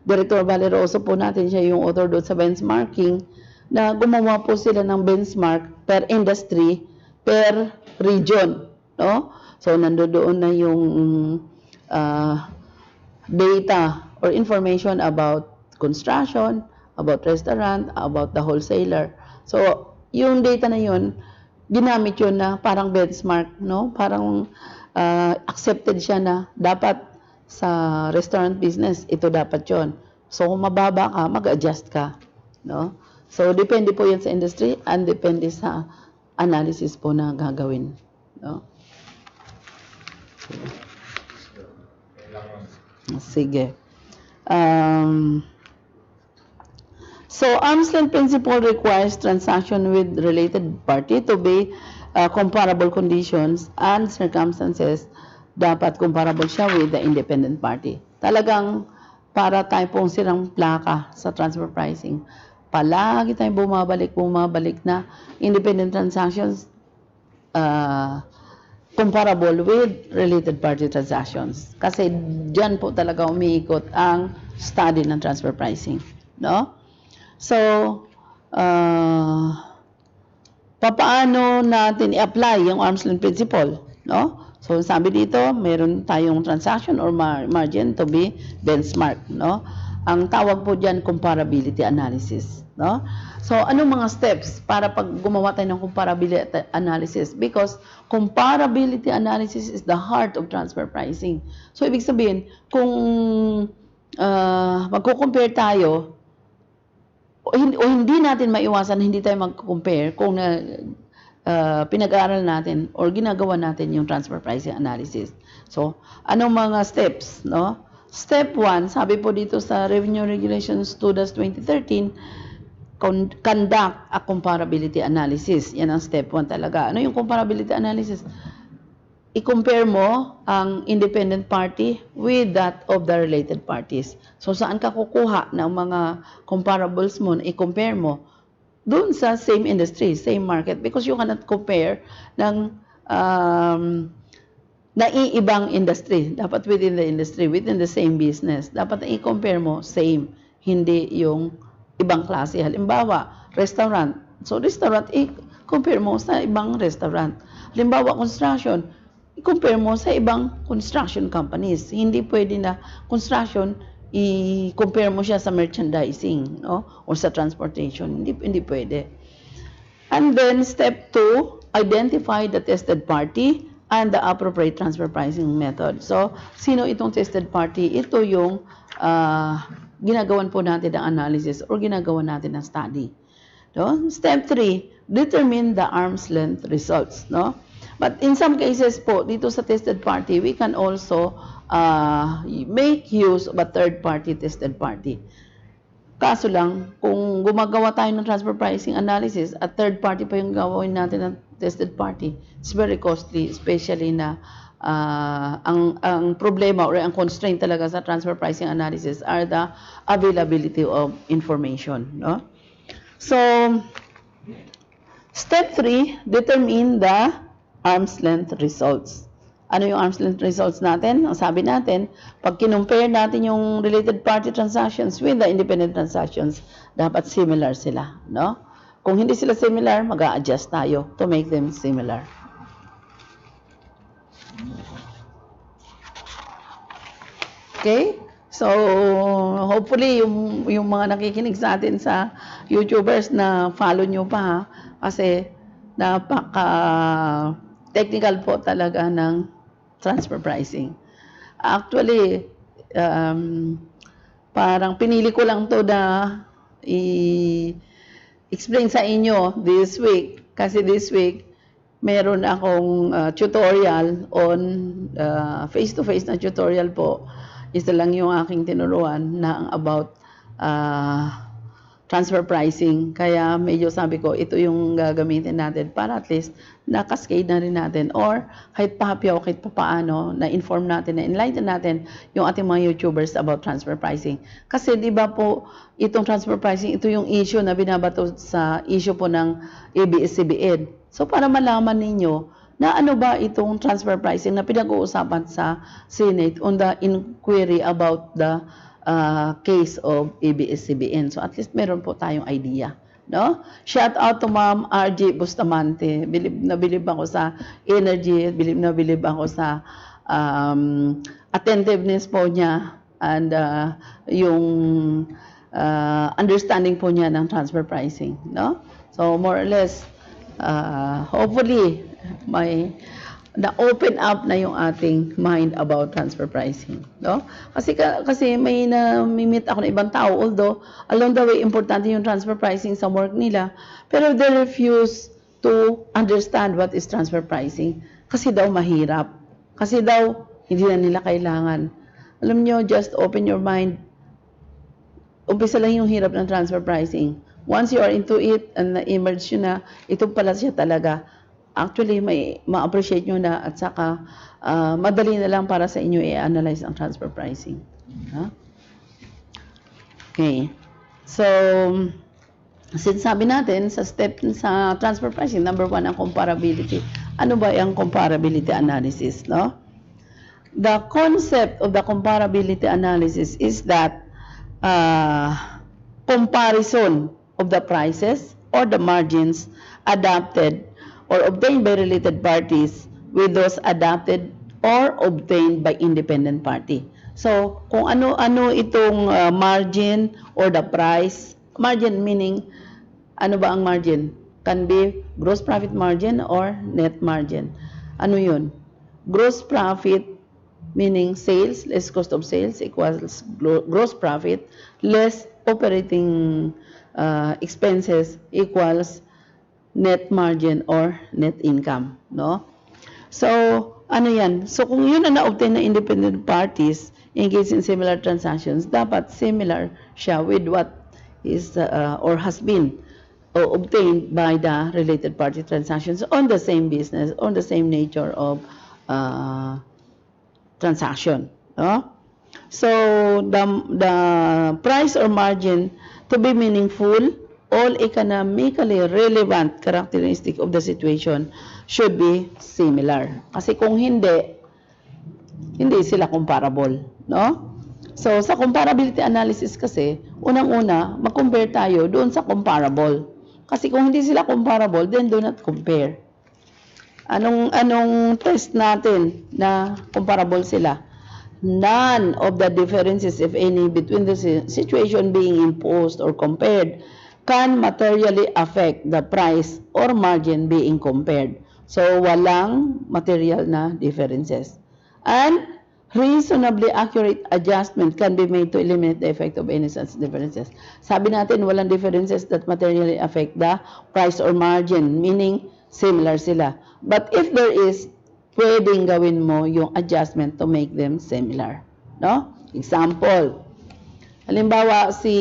Director Valeroso po natin, siya yung author doon sa benchmarking, na gumawa po sila ng benchmark per industry, per region, no? So nandoon na yung data or information about construction, about restaurant, about the wholesaler. So yung data na yun, ginamit yun na parang benchmark, no? Parang accepted siya na dapat sa restaurant business, ito dapat yun. So kung mababa ka, mag-adjust ka, no? So, depende po yan sa industry and depende sa analysis po na gagawin. No? Sige. So, arm's length principle requires transaction with related party to be comparable conditions and circumstances. Dapat comparable siya with the independent party. Talagang para tayo pong silang plaka sa transfer pricing. Palagi tayong bumabalik na independent transactions comparable with related party transactions. Kasi dyan po talaga umiikot ang study ng transfer pricing. No? So, papaano natin i-apply yung arm's length principle? No? So, sabi dito, meron tayong transaction or margin to be benchmark. No? Ang tawag po dyan, comparability analysis. No? So, anong mga steps para pag gumawa tayo ng comparability analysis? Because comparability analysis is the heart of transfer pricing. So, ibig sabihin, kung magko-compare tayo, o hindi natin maiwasan, hindi tayo mag-compare kung pinag-aaral natin or ginagawa natin yung transfer pricing analysis. So, anong mga steps? No? Step 1, sabi po dito sa Revenue Regulations 2-2013, conduct a comparability analysis. Yan ang step 1 talaga. Ano yung comparability analysis? I-compare mo ang independent party with that of the related parties. So, saan ka kukuha ng mga comparables mo, i-compare mo? Doon sa same industry, same market. Because you cannot compare ng naiibang industry. Dapat within the industry, within the same business. Dapat i-compare mo, same. Hindi yung ibang klase. Halimbawa, restaurant. So, restaurant, i-compare mo sa ibang restaurant. Halimbawa, construction, i-compare mo sa ibang construction companies. Hindi pwede na construction, i-compare mo siya sa merchandising, no? Or sa transportation. Hindi pwede. And then, step 2, identify the tested party and the appropriate transfer pricing method. So, sino itong tested party? Ito yung ginagawan po natin ng analysis or ginagawan natin ng study. No? Step 3, determine the arm's length results. No? But in some cases po, dito sa tested party, we can also make use of a third-party tested party. Kaso lang, kung gumagawa tayo ng transfer pricing analysis at third party pa yung gawin natin ng tested party, it's very costly, especially na ang problema or ang constraint talaga sa transfer pricing analysis are the availability of information. No? So, step 3, determine the arm's length results. Ano yung arm's length results natin? Ang sabi natin, pag kinumpare natin yung related party transactions with the independent transactions, dapat similar sila. No? Kung hindi sila similar, mag-a-adjust tayo to make them similar. Okay? So, hopefully, yung mga nakikinig sa atin sa YouTubers na follow nyo pa, ha? Kasi napaka-technical po talaga ng transfer pricing. Actually, parang pinili ko lang to na i-explain sa inyo this week. Kasi this week, meron akong tutorial on face-to-face na tutorial po. Isa lang yung aking tinuruan na about transfer pricing. Kaya medyo sabi ko, ito yung gagamitin natin para at least na-cascade na rin natin or kahit pahapyaw, kahit papaano, na-inform natin, na-enlighten natin yung ating mga YouTubers about transfer pricing. Kasi di ba po, itong transfer pricing, ito yung issue na binabato sa issue po ng ABS-CBN. So para malaman ninyo na ano ba itong transfer pricing na pinag-uusapan sa Senate on the inquiry about the case of ABS-CBN. So at least meron po tayong idea. No? Shout out to Ma'am RJ Bustamante. Bilib na bilib ako sa energy, bilib na bilib ako sa attentiveness po niya and yung understanding po niya ng transfer pricing. No? So more or less, hopefully, may na-open up na yung ating mind about transfer pricing. No? Kasi may na-meet ako ng ibang tao, although along the way, importante yung transfer pricing sa work nila, pero they refuse to understand what is transfer pricing. Kasi daw mahirap. Kasi daw, hindi na nila kailangan. Alam nyo, just open your mind. Umpisa lang yung hirap ng transfer pricing. Once you are into it and na-emerge yun na, ito pala siya talaga. Actually, may ma-appreciate nyo na at saka madali na lang para sa inyo i-analyze ang transfer pricing. Huh? Okay. So, since sabi natin sa transfer pricing, number 1 ang comparability. Ano ba yung comparability analysis? No? The concept of the comparability analysis is that comparison of the prices or the margins adapted or obtained by related parties with those adopted or obtained by independent party. So, kung ano-ano itong margin or the price, margin meaning, ano ba ang margin? Can be gross profit margin or net margin. Ano yun? Gross profit meaning sales less cost of sales equals gross profit less operating expenses equals net margin or net income, no? So, ano yan? So, kung yun na na-obtain na independent parties engaged in similar transactions, dapat similar siya with what is or has been obtained by the related party transactions on the same business, on the same nature of transaction, no? So, the price or margin to be meaningful, all economically relevant characteristic of the situation should be similar. Kasi kung hindi sila comparable, no? So, sa comparability analysis kasi, unang-una, mag-compare tayo doon sa comparable. Kasi kung hindi sila comparable, then do not compare. Anong test natin na comparable sila? None of the differences, if any, between the situation being imposed or compared can materially affect the price or margin being compared. So, walang material na differences. And reasonably accurate adjustment can be made to eliminate the effect of any such differences. Sabi natin, walang differences that materially affect the price or margin, meaning similar sila. But if there is, pwedeng gawin mo yung adjustment to make them similar. No? Example, halimbawa, si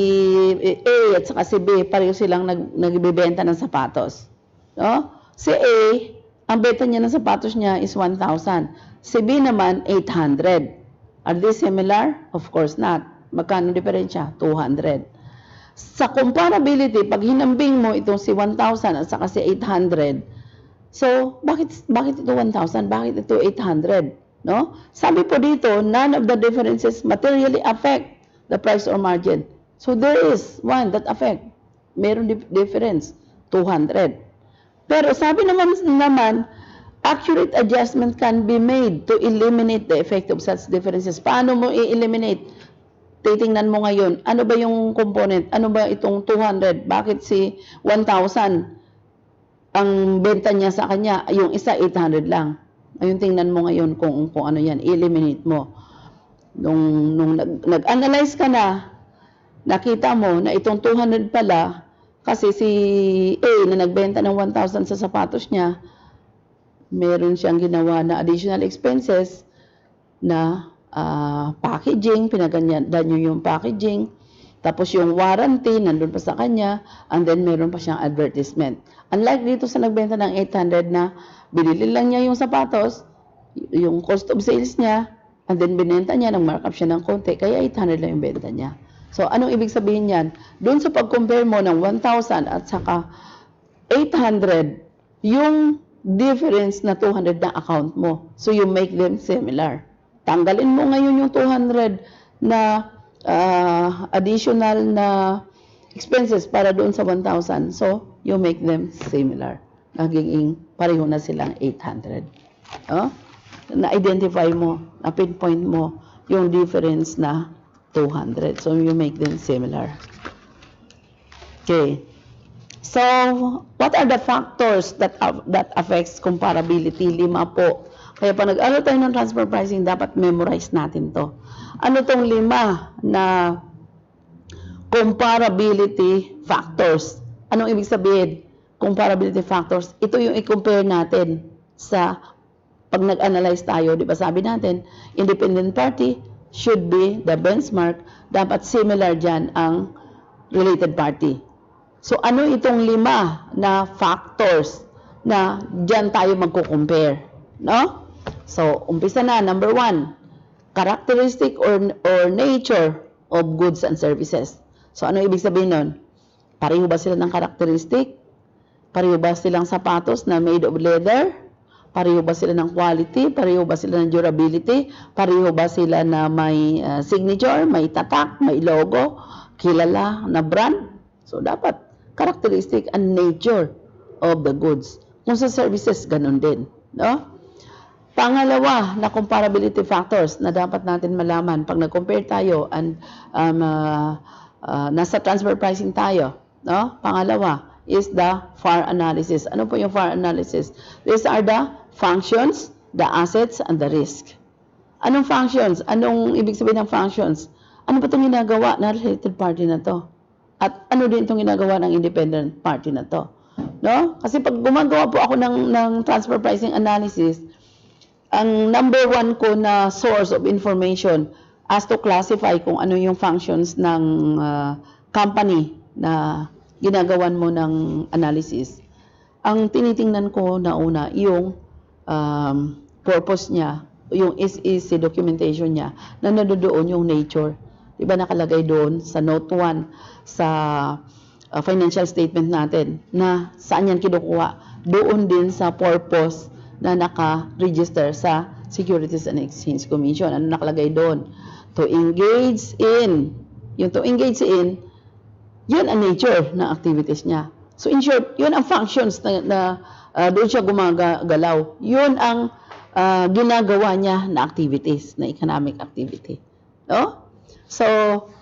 A at saka si B, pareho silang nagbibenta ng sapatos. No? Si A, ang benta niya ng sapatos niya is 1,000. Si B naman, 800. Are they similar? Of course not. Magkano diferensya? 200. Sa comparability, pag hinambing mo itong si 1,000 at saka si 800, so, bakit ito 1,000? Bakit ito 800? No? Sabi po dito, none of the differences materially affect the price or margin. So, there is one that affect. Meron difference, 200. Pero sabi naman, accurate adjustment can be made to eliminate the effect of such differences. Paano mo i-eliminate? Titingnan mo ngayon, ano ba yung component? Ano ba itong 200? Bakit si 1,000? Ang benta niya sa kanya, yung isa 800 lang. Ayun, tingnan mo ngayon kung ano yan, eliminate mo. Nung nag-analyze ka na, nakita mo na itong 200 pala, kasi si A na nagbenta ng 1,000 sa sapatos niya, meron siyang ginawa na additional expenses na packaging, pinaganyan nyo yung packaging, Tapos yung warranty, nandun pa sa kanya, and then meron pa siyang advertisement. Unlike dito sa nagbenta ng 800 na binili lang niya yung sapatos, yung cost of sales niya, and then binenta niya, nang markup siya ng konti, kaya 800 lang yung benta niya. So, anong ibig sabihin yan? Doon sa pag-compare mo ng 1,000 at saka 800, yung difference na 200 na account mo. So, you make them similar. Tanggalin mo ngayon yung 200 na additional na expenses para doon sa 1,000. So, you make them similar. Nagiging pareho na silang 800. Na-identify mo, na-pinpoint mo yung difference na 200. So, you make them similar. Okay. So, what are the factors that affects comparability? 5 po. Kaya pag nag-aral tayo ng transfer pricing, dapat memorize natin to. Ano tong 5 na comparability factors? Anong ibig sabihin? Comparability factors. Ito yung i-compare natin sa pag nag-analyze tayo. Di ba sabi natin, independent party should be the benchmark. Dapat similar dyan ang related party. So, ano itong 5 na factors na dyan tayo magko-compare? No? So, umpisa na. Number 1, characteristic or nature of goods and services. So, ano ibig sabihin nun? Pareho ba sila ng characteristic? Pareho ba silang sapatos na made of leather? Pareho ba sila ng quality? Pareho ba sila ng durability? Pareho ba sila na may signature, may tatak, may logo, kilala na brand? So, dapat characteristic and nature of the goods. Kung sa services, ganun din. No? Pangalawa na comparability factors na dapat natin malaman pag nag-compare tayo and nasa transfer pricing tayo. No? Pangalawa is the FAR analysis. Ano po yung FAR analysis? These are the functions, the assets, and the risk. Anong functions? Anong ibig sabihin ng functions? Ano ba itong ginagawa na related party na to? At ano din itong ginagawa ng independent party na to? No? Kasi pag gumagawa po ako ng transfer pricing analysis, ang number 1 ko na source of information as to classify kung ano yung functions ng company na ginagawan mo ng analysis. Ang tinitingnan ko na una, yung purpose niya, yung SEC documentation niya, na nandoon yung nature. Diba nakalagay doon sa note 1 sa financial statement natin na saan yan kinukuha? Doon din sa purpose na naka-register sa Securities and Exchange Commission. Ano nakalagay doon? To engage in. Yung to engage in, yun ang nature ng activities niya. So in short, yun ang functions na doon siya gumagalaw. Yun ang ginagawa niya na activities, na economic activity. No? So,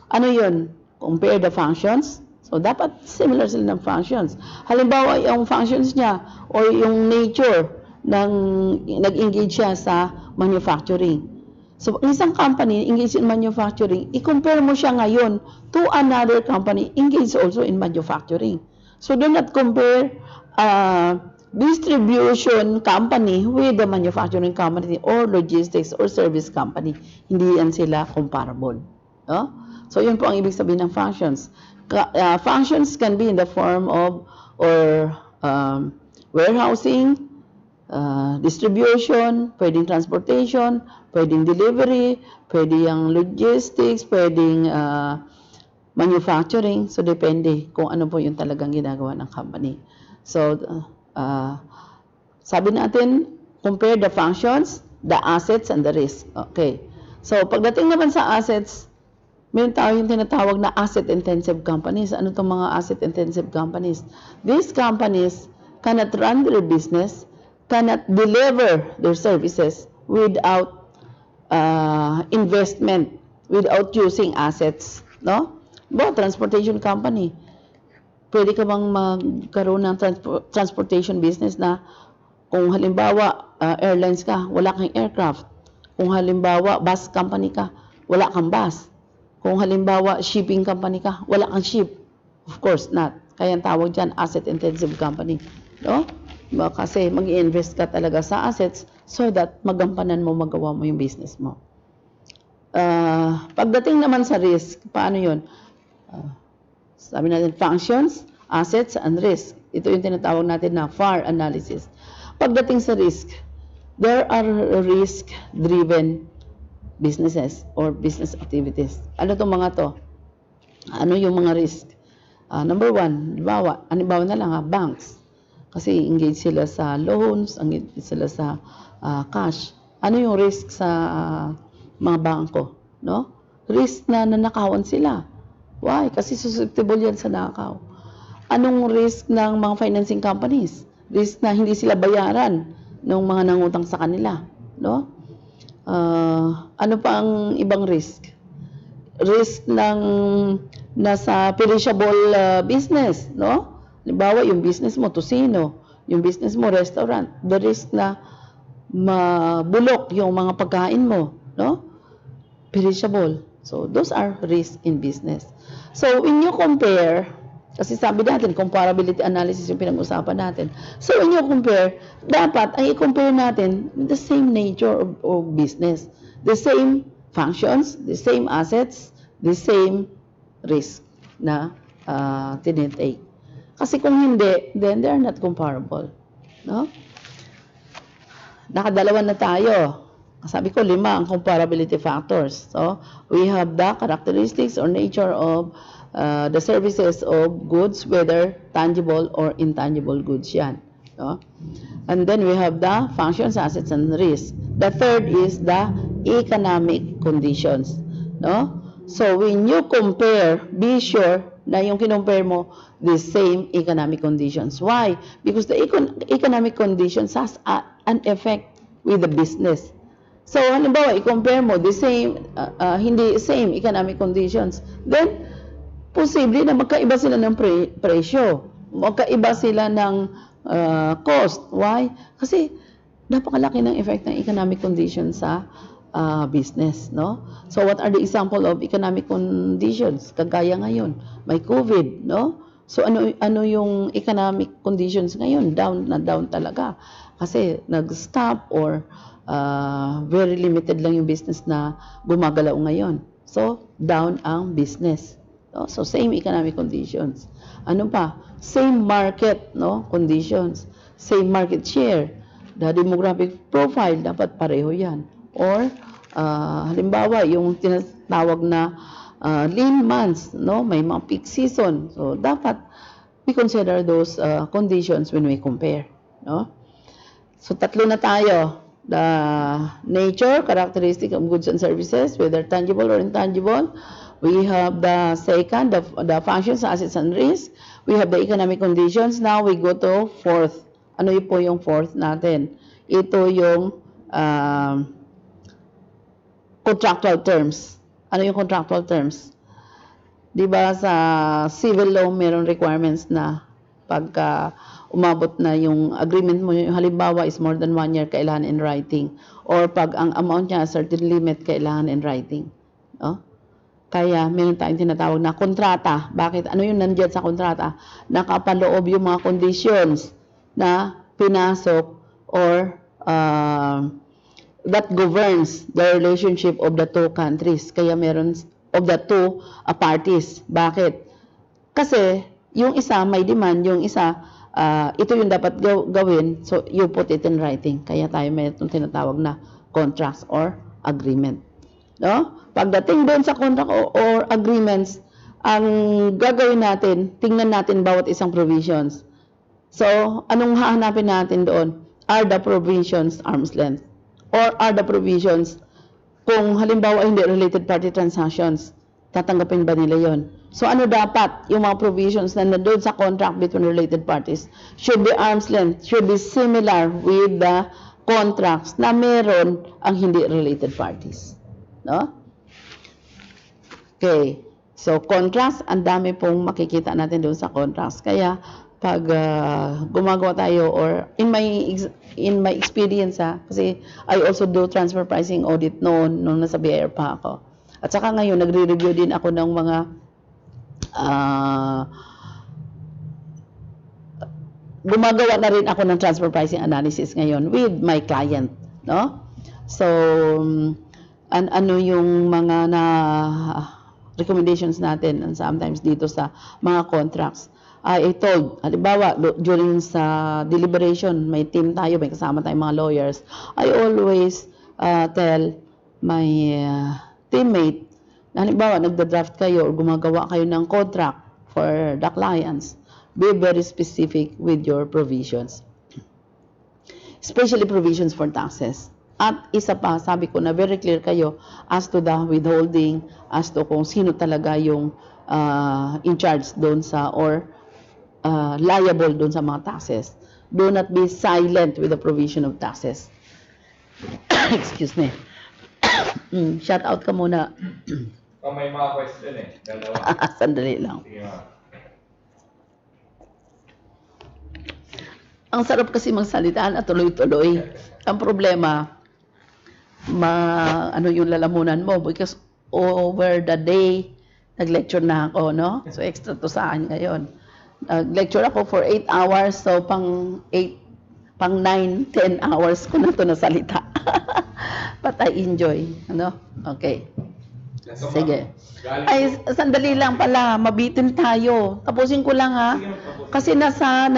ano yun? Compare the functions. So, dapat similar sila ng functions. Halimbawa, yung functions niya or yung nature ng nag-engage siya sa manufacturing. So, isang company engaged in manufacturing, i-compare mo siya ngayon to another company engaged also in manufacturing. So, do not compare distribution company with the manufacturing company or logistics or service company. Hindi yan sila comparable. No? So, yun po ang ibig sabihin ng functions. Functions can be in the form of warehousing, distribution, pwedeng transportation, pwedeng delivery, pwedeng yung logistics, pwedeng manufacturing. So, depende kung ano po yung talagang ginagawa ng company. So, sabi natin, compare the functions, the assets, and the risk. Okay. So, pagdating naman sa assets, meron tayo yung tinatawag na asset-intensive companies. Ano itong mga asset-intensive companies? These companies cannot run their business, cannot deliver their services without investment, without using assets. No? Transportation company. Pwede ka bang magkaroon ng transportation business na kung halimbawa airlines ka, wala kang aircraft. Kung halimbawa bus company ka, wala kang bus. Kung halimbawa shipping company ka, wala kang ship. Of course not. Kaya ang tawag dyan, asset-intensive company. No? Kasi mag-i-invest ka talaga sa assets so that magampanan mo, magawa mo yung business mo. Pagdating naman sa risk, paano yun? Sabi natin, functions, assets, and risk. Ito yung tinatawag natin na FAR analysis. Pagdating sa risk, there are risk-driven businesses or business activities. Ano itong mga to? Ano yung mga risk? Number one, halimbawa na lang banks. Kasi engage sila sa loans, engage sila sa cash. Ano yung risk sa mga bangko? No? Risk na nanakawan sila. Why? Kasi susceptible yan sa nakaw. Anong risk ng mga financing companies? Risk na hindi sila bayaran ng mga nangutang sa kanila. No? Ano pa ang ibang risk? Risk ng nasa perishable business, no? Halimbawa, yung business mo, tusino, yung business mo, restaurant, the risk na mabulok yung mga pagkain mo, no? Perishable. So, those are risks in business. So, when you compare, kasi sabi natin, comparability analysis yung pinag-usapan natin. So, when you compare, dapat ay i-compare natin the same nature of business, the same functions, the same assets, the same risk na tinitake. Kasi kung hindi, then they are not comparable. No? Nakadalawa na tayo. Sabi ko, 5 ang comparability factors. So, we have the characteristics or nature of the services of goods, whether tangible or intangible goods yan. No? And then we have the functions, assets, and risk. The third is the economic conditions. No? So, when you compare, be sure na yung kinumpare mo the same economic conditions. Why? Because the economic conditions has an effect with the business. So, halimbawa, i-compare mo the same, hindi same economic conditions, then, posible na magkaiba sila ng presyo. Magkaiba sila ng cost. Why? Kasi, napakalaki ng effect ng economic conditions sa business, no? So, what are the example of economic conditions? Kagaya ngayon, may COVID, no? So, ano yung economic conditions ngayon? Down na down talaga. Kasi, nag-stop or very limited lang yung business na gumagalaw ngayon. So, down ang business. No? So, same economic conditions. Ano pa? Same market, no? Conditions. Same market share. The demographic profile, dapat pareho yan. Or, halimbawa, yung tinatawag na lean months, no? May mga peak season. So, dapat we consider those conditions when we compare. No? So, 3 na tayo. The nature, characteristic of goods and services, whether tangible or intangible. We have the second, the functions, assets, and risk. We have the economic conditions. Now, we go to fourth. Ano yun po yung fourth natin? Ito yung contractual terms. Ano yung contractual terms? Diba sa civil law, mayroong requirements na pagka umabot na yung agreement mo, yung halimbawa is more than 1 year, kailangan in writing. Or pag ang amount niya, certain limit, kailangan in writing. No? Kaya, meron tayong tinatawag na kontrata. Bakit? Ano yung nandiyan sa kontrata? Nakapaloob yung mga conditions na pinasok or that governs the relationship of the two countries. Kaya meron of the two parties. Bakit? Kasi yung isa may demand, yung isa ito yung dapat gawin, so you put it in writing. Kaya tayo may itong tinatawag na contracts or agreement. No? Pagdating doon sa contract or agreements, ang gagawin natin, tingnan natin bawat isang provisions. So, anong hahanapin natin doon? Are the provisions arm's length? Or are the provisions, kung halimbawa hindi related party transactions, tatanggapin ba nila yon? So ano dapat yung mga provisions na nandoon sa contract between related parties should be arm's length, should be similar with the contracts na meron ang hindi related parties. No? Okay. So contracts, ang dami pong makikita natin doon sa contracts. Kaya pag gumagawa tayo or in my experience kasi I also do transfer pricing audit noon nung nasa BIR pa ako. At saka ngayon nagre-review din ako ng mga gumagawa na rin ako ng transfer pricing analysis ngayon with my client, no? So ano yung mga recommendations natin and sometimes dito sa mga contracts. I told, halimbawa, during sa deliberation, may team tayo, may kasama tayong mga lawyers, I always tell my teammate, na halimbawa, nagda-draft kayo or gumagawa kayo ng contract for the clients, be very specific with your provisions. Especially provisions for taxes. At isa pa, sabi ko na very clear kayo as to the withholding, as to kung sino talaga yung in charge doon sa or liable doon sa mga taxes. Do not be silent with the provision of taxes. Excuse me. Shout out ka muna. May mga question dalawa. Sandali lang. Sige ma'am. Ang sarap kasi magsalita na tuloy-tuloy. Ang problema, ano yung lalamunan mo because over the day, nag-lecture na ako, no? So, extra to sa akin ngayon. Nag-lecture ako for 8 hours, so pang 9, 10 hours ko na to nasalita. But I enjoy, ano? Okay. Sige. Ay, sandali lang pala, mabitin tayo. Tapusin ko lang ha. Kasi nasa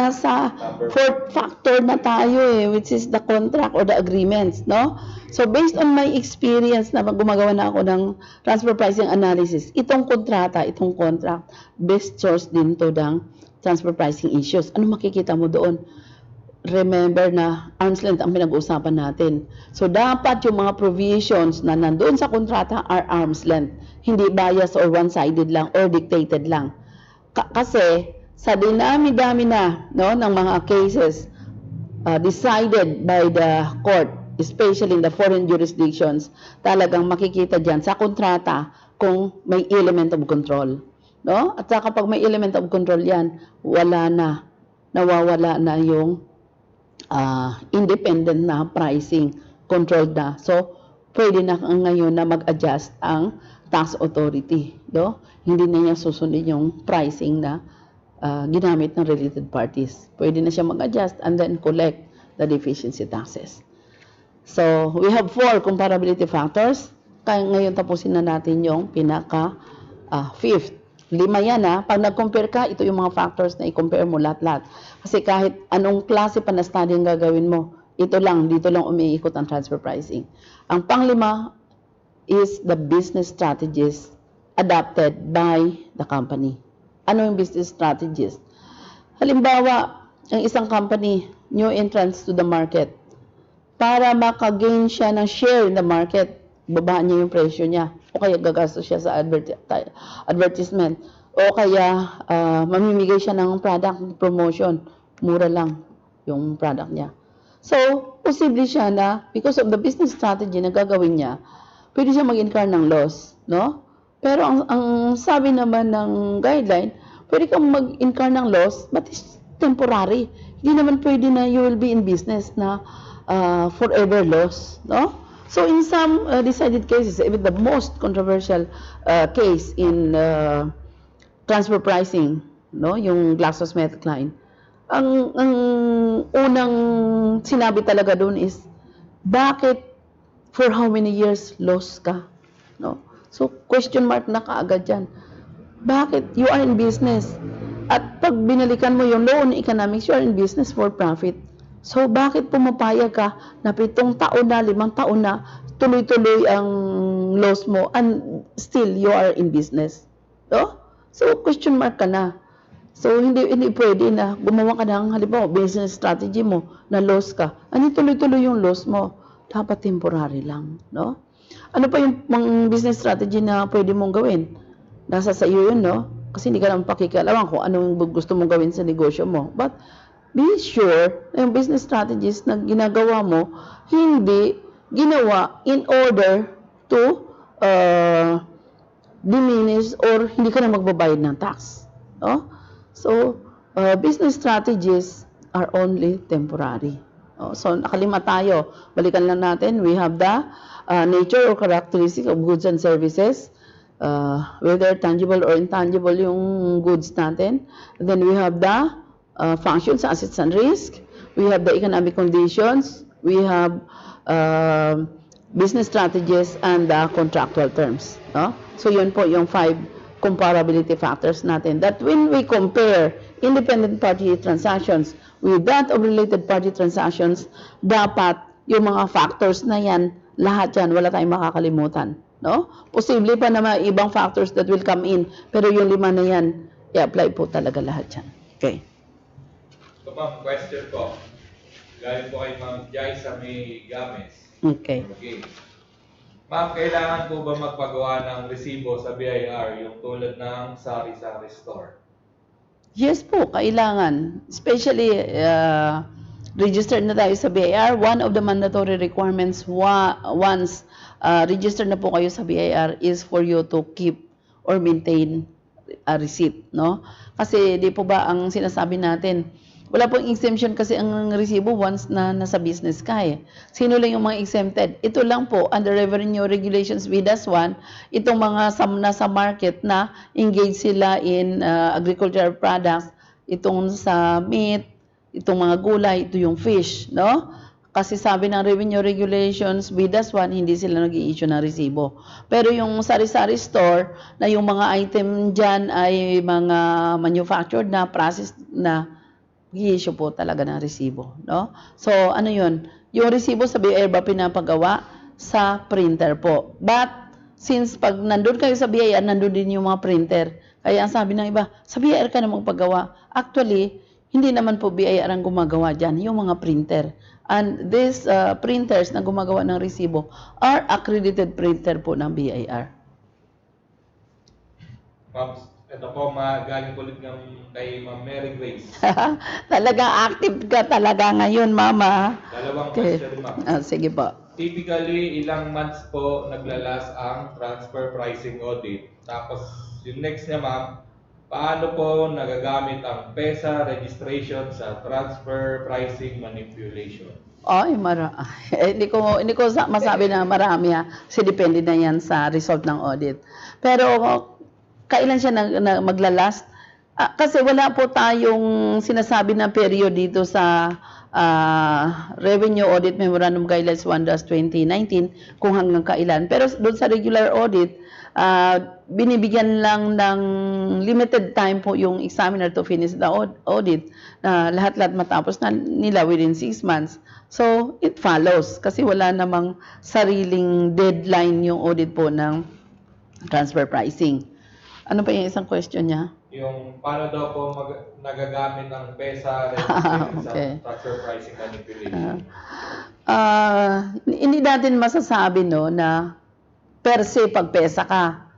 fourth factor na tayo which is the contract or the agreements, no? So based on my experience na gumagawa na ako ng transfer pricing analysis, itong kontrata, itong contract, best source din to ng transfer pricing issues. Ano makikita mo doon? Remember na arm's length ang pinag-uusapan natin. So, dapat yung mga provisions na nandoon sa kontrata are arm's length. Hindi biased or one-sided lang or dictated lang. Kasi, sa dinami-dami na no, ng mga cases decided by the court, especially in the foreign jurisdictions, talagang makikita dyan sa kontrata kung may element of control. No? At saka kapag may element of control yan, nawawala na yung independent na pricing, controlled na. So, pwede na ngayon na mag-adjust ang tax authority. No? Hindi na niya susundin yung pricing na ginamit ng related parties. Pwede na siya mag-adjust and then collect the deficiency taxes. So, we have 4 comparability factors. Kaya ngayon tapusin na natin yung pinaka-5th. 5 yan Pag nag-compare ka, ito yung mga factors na i-compare mo lahat-lahat. Kasi kahit anong klase pa na study ang gagawin mo, dito lang umiikot ang transfer pricing. Ang pang-5 is the business strategies adopted by the company. Ano yung business strategies? Halimbawa, ang isang company, new entrance to the market, para maka-gain siya ng share in the market, babaan niya yung presyo niya, o kaya gagastos siya sa advertisement, o kaya mamimigay siya ng product promotion, mura lang yung product niya. So, posible siya na, because of the business strategy na gagawin niya, pwede siya mag-incur ng loss, no? Pero ang sabi naman ng guideline, pwede kang mag-incur ng loss, but it's temporary. Hindi naman pwede na you will be in business na forever loss, no? So in some decided cases, even the most controversial case in transfer pricing, no, yung GlaxoSmithKline, ang unang sinabi talaga doon is, bakit for how many years loss ka, no? So question mark na kaagad yan. Bakit you are in business? At pag binalikan mo yung loan economics, you are in business for profit. So, bakit pumapayag ka na 7 taon na, 5 taon na, tuloy-tuloy ang loss mo and still you are in business? No? So, question mark ka na. So, hindi pwede na gumawa ka ng, halimbawa, business strategy mo na loss ka. Ano tuloy-tuloy yung loss mo? Dapat temporary lang. No? Ano pa yung business strategy na pwede mong gawin? Nasa sa iyo yun, no? Kasi hindi ka naman pakikialaman kung anong gusto mong gawin sa negosyo mo. But, be sure na yung business strategies na ginagawa mo, hindi ginawa in order to diminish or hindi ka na magbabayad ng tax. No? So, business strategies are only temporary. So, nakalima tayo. Balikan lang natin. We have the nature or characteristics of goods and services. Whether tangible or intangible yung goods natin. And then we have the functions, assets, and risk. We have the economic conditions. We have business strategies, and the contractual terms. No? So yun po yung 5 comparability factors natin. That when we compare independent party transactions with that of related party transactions, dapat yung mga factors na yan, lahat yan, wala tayong makakalimutan. No? Posible pa na mga ibang factors that will come in, pero yung 5 na yan, i-apply po talaga lahat yan. Okay. So ma'am, question ko. Galing po kay Ma'am Jai sa may Games. Okay. Okay. Ma'am, kailangan po ba magpagawa ng resibo sa BIR yung tulad ng sari-sari store? Yes po, kailangan. Especially, registered na tayo sa BIR. One of the mandatory requirements once registered na po kayo sa BIR is for you to keep or maintain a receipt, no? Kasi di po ba ang sinasabi natin, wala pong exemption kasi ang resibo once na nasa business ka eh. Sino lang yung mga exempted? Ito lang po, under revenue regulations with us one, itong mga nasa market na engage sila in agricultural products, itong sa meat, itong mga gulay, ito yung fish, no? Kasi sabi ng revenue regulations with us one, hindi sila nag-i-issue ng resibo. Pero yung sari-sari store, na yung mga item dyan ay mga manufactured na, processed na, i-issue po talaga ng resibo, no? So, ano yun? Yung resibo sa BIR ba pinapagawa sa printer po. But, since pag nandun kayo sa BIR, nandun din yung mga printer. Kaya ang sabi ng iba, sa BIR ka na magpagawa. Actually, hindi naman po BIR ang gumagawa dyan, yung mga printer. And these printers na gumagawa ng resibo are accredited printer po ng BIR. Ma'am, ito po, galing ulit kay Ma'am Mary Grace. Talagang active ka talaga ngayon, Mama. Dalawang Okay. question, ma'am. Sige po. Typically, ilang months po naglalas ang transfer pricing audit? Tapos, yung next niya, ma'am, paano po nagagamit ang PESA registration sa transfer pricing manipulation? Ay, hindi ko masabi na marami ha. Kasi depende na yan sa result ng audit. Pero, kailan siya maglalast? Kasi wala po tayong sinasabi na period dito sa Revenue Audit Memorandum Guidelines 1-2019 kung hanggang kailan. Pero doon sa regular audit, binibigyan lang ng limited time po yung examiner to finish the audit. Lahat-lahat matapos na nila within 6 months. So, it follows. Kasi wala namang sariling deadline yung audit po ng transfer pricing. Ano pa yung isang question niya? Yung paano daw po nagagamit ng PESA registration Okay. sa transfer pricing manipulation? Hindi natin masasabi no na per se pag PESA ka,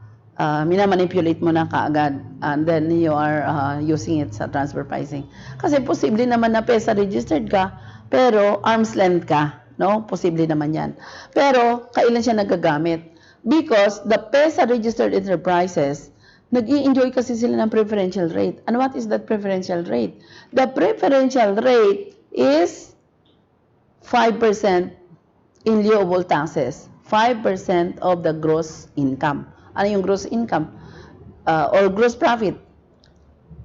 minamanipulate mo na kaagad and then you are using it sa transfer pricing. Kasi posible naman na PESA registered ka pero arm's length ka, no? Posible naman 'yan. Pero kailan siya nagagamit? Because the PESA registered enterprises, nag-i-enjoy kasi sila ng preferential rate. And what is that preferential rate? The preferential rate is 5% in lieuable taxes. 5% of the gross income. Ano yung gross income? Or gross profit.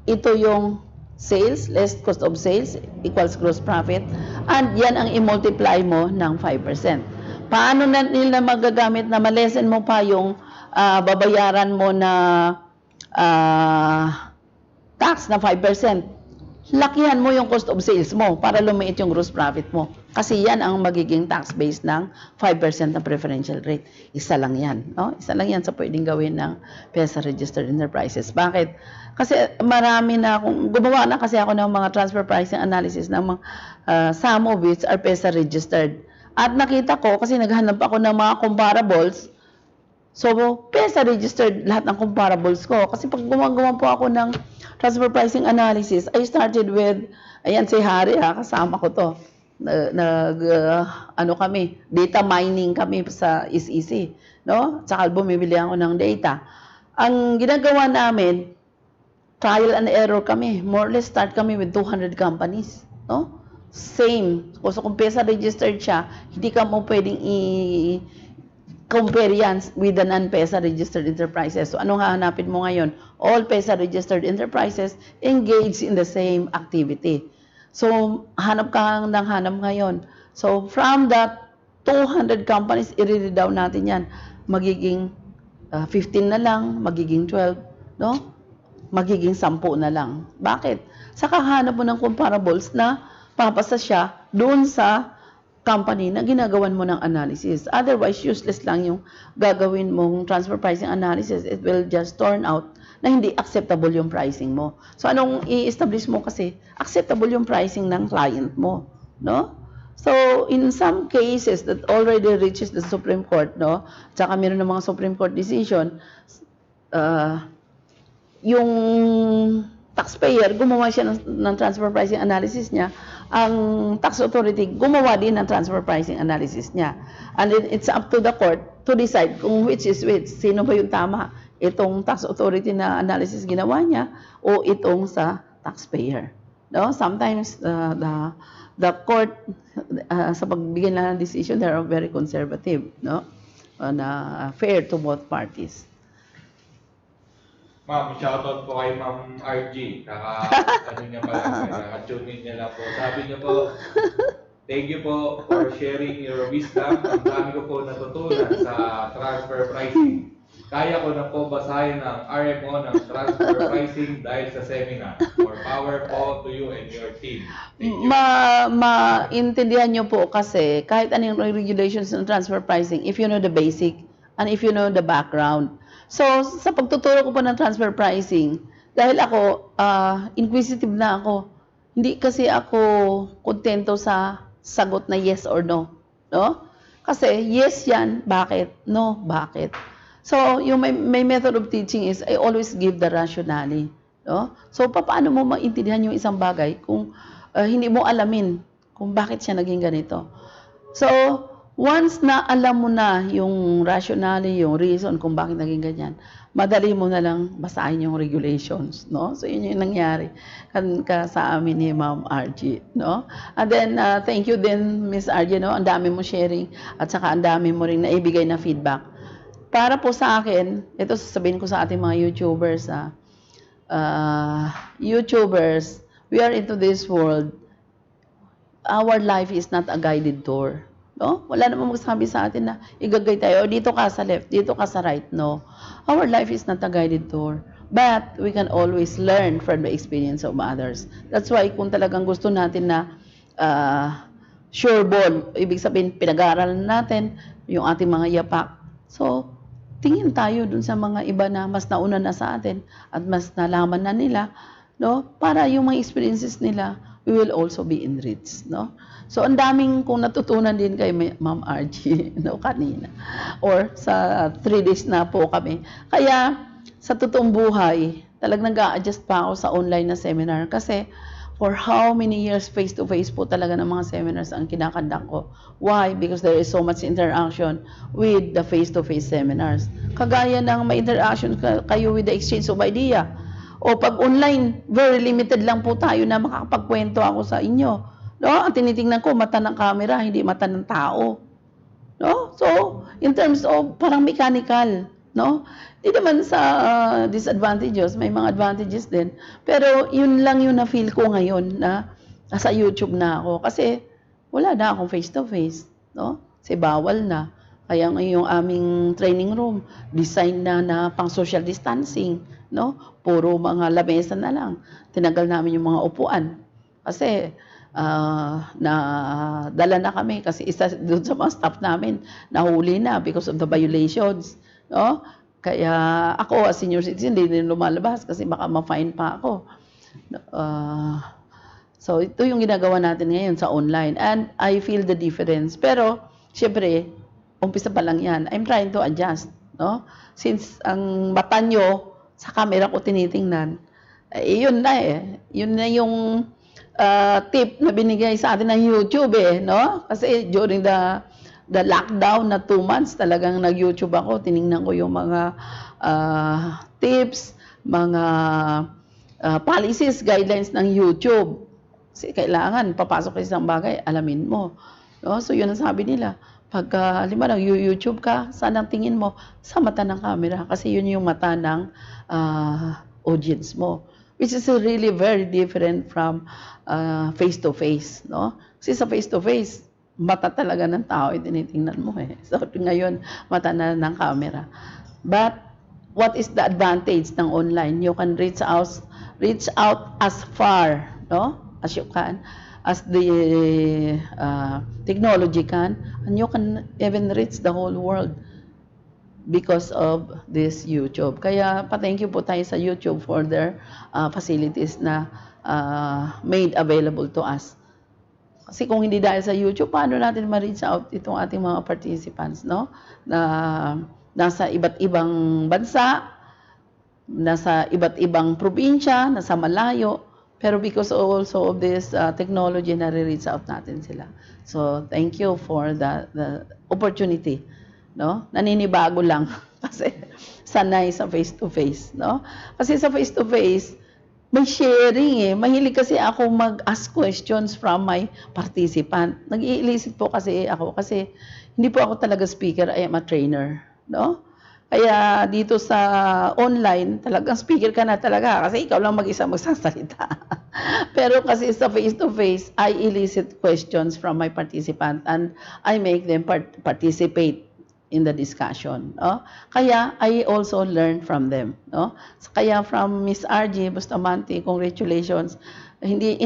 Ito yung sales, less cost of sales, equals gross profit. And yan ang i-multiply mo ng 5%. Paano na nila magagamit na malesen mo pa yung babayaran mo na tax na 5%. Lakihan mo yung cost of sales mo para lumiit yung gross profit mo. Kasi yan ang magiging tax base ng 5% na preferential rate. Isa lang yan. No? Isa lang yan sa pwedeng gawin ng PESA Registered Enterprises. Bakit? Kasi marami na akong, gumawa na kasi ako ng mga transfer pricing analysis ng mga, some of which are PESA registered. At nakita ko, kasi naghanap ako ng mga comparables, so, PESA registered lahat ng comparables ko. Kasi pag gumagawa po ako ng transfer pricing analysis, I started with, ayan si Harry kasama ko to. Kami, data mining kami sa SEC. No? Tsaka bumibili ako ng data. Ang ginagawa namin, trial and error kami. More or less start kami with 200 companies. No? Same. So, kung PESA registered siya, hindi ka mo pwedeng compare yan with the non-PESA registered enterprises. So, anong hahanapin mo ngayon? All PESA registered enterprises engage in the same activity. So, hanap ka ng hanap ngayon. So, from that 200 companies, i-redown natin yan. Magiging 15 na lang, magiging 12, no? Magiging 10 na lang. Bakit? Sa kahanap mo ng comparables na papasa siya doon sa company na ginagawan mo ng analysis. Otherwise, useless lang yung gagawin mong transfer pricing analysis. It will just turn out na hindi acceptable yung pricing mo. So, anong i-establish mo kasi? Acceptable yung pricing ng client mo, no? So, in some cases that already reaches the Supreme Court, no? Tsaka meron ng mga Supreme Court decision, yung taxpayer, gumawa siya ng transfer pricing analysis niya. Ang tax authority, gumawa din ng transfer pricing analysis niya. And then, it's up to the court to decide kung which is which. Sino ba yung tama? Itong tax authority na analysis ginawa niya o itong sa taxpayer. No? Sometimes, the court, sa pagbigay ng decision, they are very conservative, no? Na fair to both parties. Ma'am, shoutout po kay Ma'am RG. Ano niya pala, naka-tune in niya lang po. Sabi niya po, thank you po for sharing your wisdom. Ang dami ko po natutunan sa transfer pricing. Kaya ko na po basahin ang RMO ng transfer pricing dahil sa seminar. More power po to you and your team. Thank you. Maintindihan nyo po kasi kahit anong regulations ng transfer pricing, if you know the basic and if you know the background. So, sa pagtuturo ko po ng transfer pricing, dahil ako, inquisitive na ako, hindi kasi ako kontento sa sagot na yes or no. No? Kasi yes yan, bakit? No, bakit? So, yung may method of teaching is I always give the rationale. No? So, paano mo maintindihan yung isang bagay kung hindi mo alamin kung bakit siya naging ganito? So, once na alam mo na yung rationale, yung reason kung bakit naging ganyan, madali mo na lang basahin yung regulations, no? So, yun yung nangyari sa amin ni Ma'am RG, no? And then, thank you din, Miss RG, no? Ang dami mo sharing at saka ang dami mo rin naibigay na feedback. Para po sa akin, ito sasabihin ko sa ating mga YouTubers, YouTubers, we are into this world. Our life is not a guided tour. No? Wala namang magsabi sa atin na igagay tayo, o dito ka sa left, dito ka sa right. No. Our life is not a guided tour. But we can always learn from the experience of others. That's why kung talagang gusto natin na sure ball, ibig sabihin pinag-aaralan natin yung ating mga yapak. So, tingin tayo dun sa mga iba na mas nauna na sa atin at mas nalaman na nila, no? Para yung mga experiences nila, we will also be enriched, no? So, ang daming kung natutunan din kay Ma'am RG, no, kanina. Or sa 3 days na po kami. Kaya, sa totoong buhay, talagang nag-a-adjust pa ako sa online na seminar kasi for how many years face-to-face po talaga ng mga seminars ang kinakandak ko. Why? Because there is so much interaction with the face-to-face seminars. Kagaya ng may interaction kayo with the exchange of idea. O pag online, very limited lang po tayo na makakapagkwento ako sa inyo. No? Ang tinitingnan ko, mata ng camera, hindi mata ng tao. No? So, in terms of parang mechanical, no? Hindi naman sa disadvantages, may mga advantages din. Pero yun lang yung na-feel ko ngayon na nasa YouTube na ako. Kasi wala na akong face-to-face, no? Kasi bawal na. Kaya yung aming training room, design na pang social distancing, no? Puro mga lamesa na lang. Tinagal namin yung mga upuan. Kasi na dala na kami kasi isa doon sa mga staff namin nahuli na because of the violations, no? Kaya ako as senior citizen hindi din lumalabas kasi baka ma-fine pa ako. So ito yung ginagawa natin ngayon sa online and I feel the difference. Pero syempre umpisa pa lang yan. I'm trying to adjust, no? Since ang mata nyo sa camera ko tinitingnan, yun na yun na yung tip na binigay sa atin ng YouTube no? Kasi during the lockdown na 2 months, talagang nag-YouTube ako. Tiningnan ko yung mga tips, mga policies, guidelines ng YouTube. Kasi kailangan, papasok ka sa isang bagay, alamin mo. No? So yun ang sabi nila. Pag halimbawa nag-YouTube ka, saan ang tingin mo? Sa mata ng camera. Kasi yun yung mata ng audience mo. Which is really very different from face-to-face, no? Kasi sa face-to-face, mata talaga ng tao ay tinitingnan mo eh. So ngayon, mata na ng camera. But what is the advantage ng online? You can reach out as far, no? As you can, as the technology can, and you can even reach the whole world because of this YouTube. Kaya pa-thank you po tayo sa YouTube for their facilities na made available to us. Kasi kung hindi dahil sa YouTube, paano natin ma-reach out itong ating mga participants, no? Na nasa iba't ibang bansa, nasa iba't ibang probinsya, nasa malayo, pero because also of this technology, nare-reach out natin sila. So, thank you for the opportunity, no? Naninibago lang kasi sanay sa face-to-face, no? Kasi sa face-to-face, may sharing eh. Mahilig kasi ako mag-ask questions from my participant. Nag-i-elicit po kasi ako kasi hindi po ako talaga speaker, I am a trainer, no? Kaya dito sa online, talagang speaker ka na talaga kasi ikaw lang mag-isa magsasalita. Pero kasi sa face-to-face, I elicit questions from my participant and I make them participate in the discussion, no? Kaya I also learn from them, no? Kaya from Miss RG Bustamante, congratulations. Hindi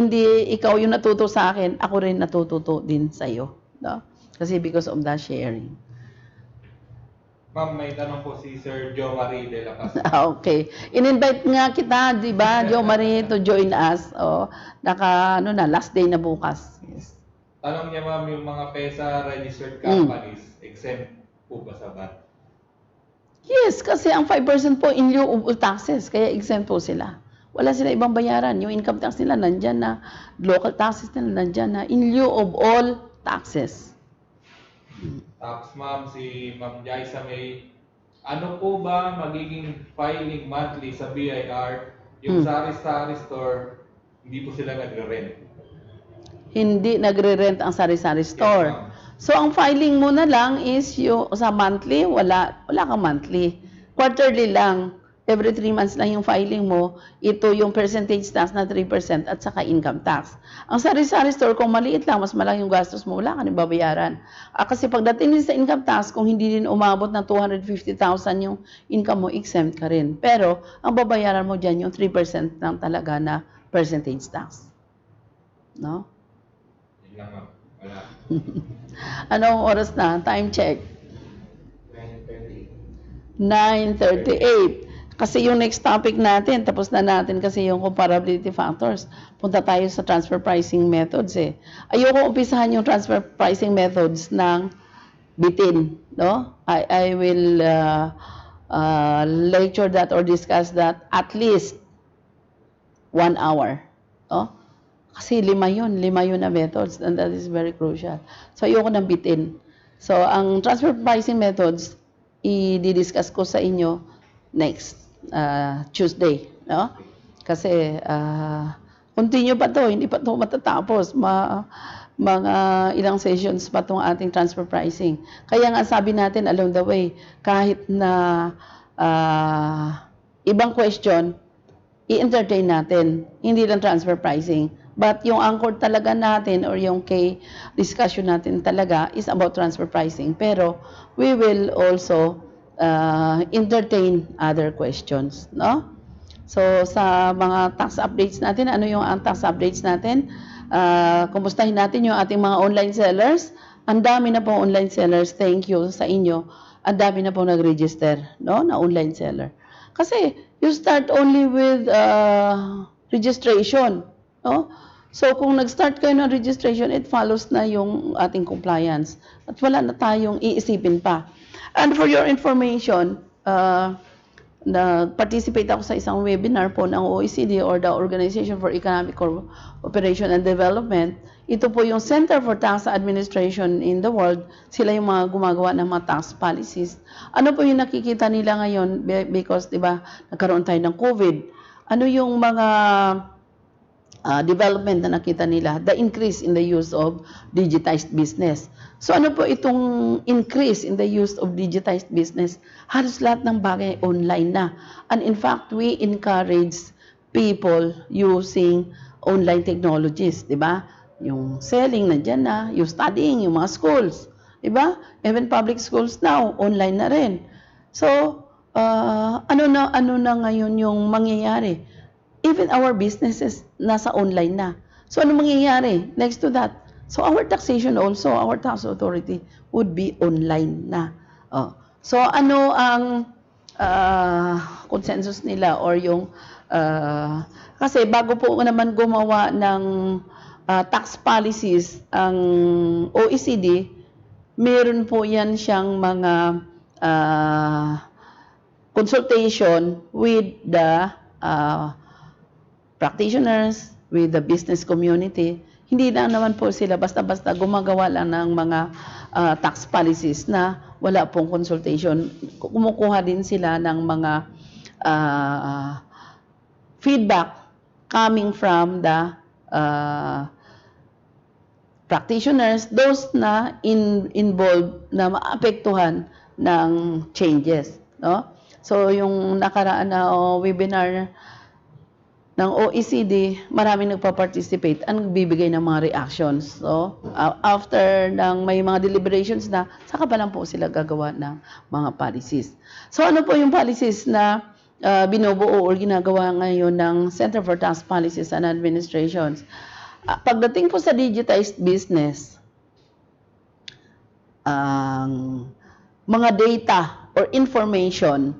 ikaw yung natuto sa akin, ako rin natututo din sa iyo, no? Kasi because of that sharing. Ma'am, may tanong po si Sir Joe Marie de la Casa. Okay. In-invite nga kita, di ba, Joe Marie, to join us. Oh, last day na bukas. Yes. Tanong niya, ma'am, yung mga PESA registered companies, exempt po ba sa VAT? Yes, kasi ang 5% po in lieu of all taxes, kaya exempt po sila. Wala sila ibang bayaran. Yung income tax nila nandyan na, local taxes nila nandyan na, in lieu of all taxes. Tapos ma'am, si Ma'am Jaisa May, ano po ba magiging filing monthly sa BIR? Yung sari-sari store, hindi po sila nagre-rent. Hindi nagre-rent ang sari-sari store. Yes, so, ang filing mo na lang is yung sa monthly, wala kang monthly. Quarterly lang. Every 3 months lang yung filing mo. Ito yung percentage tax na 3% at saka income tax. Ang sari-sari store, kung maliit lang, mas malaki yung gastos mo, wala ka nang babayaran. Kasi pagdating din sa income tax, kung hindi din umabot ng 250,000 yung income mo, exempt ka rin. Pero, ang babayaran mo dyan yung 3% lang talaga na percentage tax. No? Yun lang, ma'am. Wala. Anong oras na? Time check. 9:38. Kasi yung next topic natin, tapos na natin kasi yung comparability factors. Punta tayo sa transfer pricing methods eh. Ayoko umpisahan yung transfer pricing methods ng bitin, no? I will lecture that or discuss that at least 1 hour, no? Kasi 5 yun na methods and that is very crucial. So ayoko nang bitin. So ang transfer pricing methods, i-discuss ko sa inyo next Tuesday, no? Kasi continue pa to, hindi pa to matatapos. Mga ilang sessions pa tong ating transfer pricing. Kaya nga sabi natin along the way, kahit na ibang question, i-entertain natin, hindi lang transfer pricing. But yung anchor talaga natin or yung key discussion natin talaga is about transfer pricing. Pero we will also entertain other questions, no? So, sa mga tax updates natin, ano yung ang tax updates natin? Kumustahin natin yung ating mga online sellers. Ang dami na pong online sellers. Thank you sa inyo. Ang dami na pong nag-register, no? Na online seller. Kasi, you start only with registration, no? So, kung nag-start kayo ng registration, it follows na yung ating compliance. At wala na tayong iisipin pa. And for your information, participate ako sa isang webinar po ng OECD or the Organization for Economic Cooperation and Development. Ito po yung Center for Tax Administration in the world. Sila yung mga gumagawa ng mga tax policies. Ano po yung nakikita nila ngayon? Because, di ba, nagkaroon tayo ng COVID. Ano yung mga development na nakita nila? The increase in the use of digitized business. So ano po itong increase in the use of digitized business? Halos lahat ng bagay online na. And in fact, we encourage people using online technologies, di ba? Yung selling, nandyan na. Yung studying, yung mga schools. Diba? Even public schools now, online na rin. So, ano na ngayon yung mangyayari? Even our businesses, nasa online na. So, ano mangyayari next to that? So, our taxation also, our tax authority would be online na. So, ano ang consensus nila or yung kasi bago po naman gumawa ng tax policies ang OECD, meron po yan siyang mga consultation with the practitioners, with the business community. Hindi lang naman po sila basta-basta gumagawa lang ng mga tax policies na wala pong consultation. Kumukuha din sila ng mga feedback coming from the practitioners, those na involved na maapektuhan ng changes, no? So yung nakaraan na webinar ng OECD, maraming nagpa-participate at nagbibigay ng mga reactions. So after ng may mga deliberations na, saka pa lang po sila gagawa ng mga policies. So ano po yung policies na binubuo o ginagawa ngayon ng Center for Tax Policies and Administrations? Pagdating po sa digitized business, mga data or information,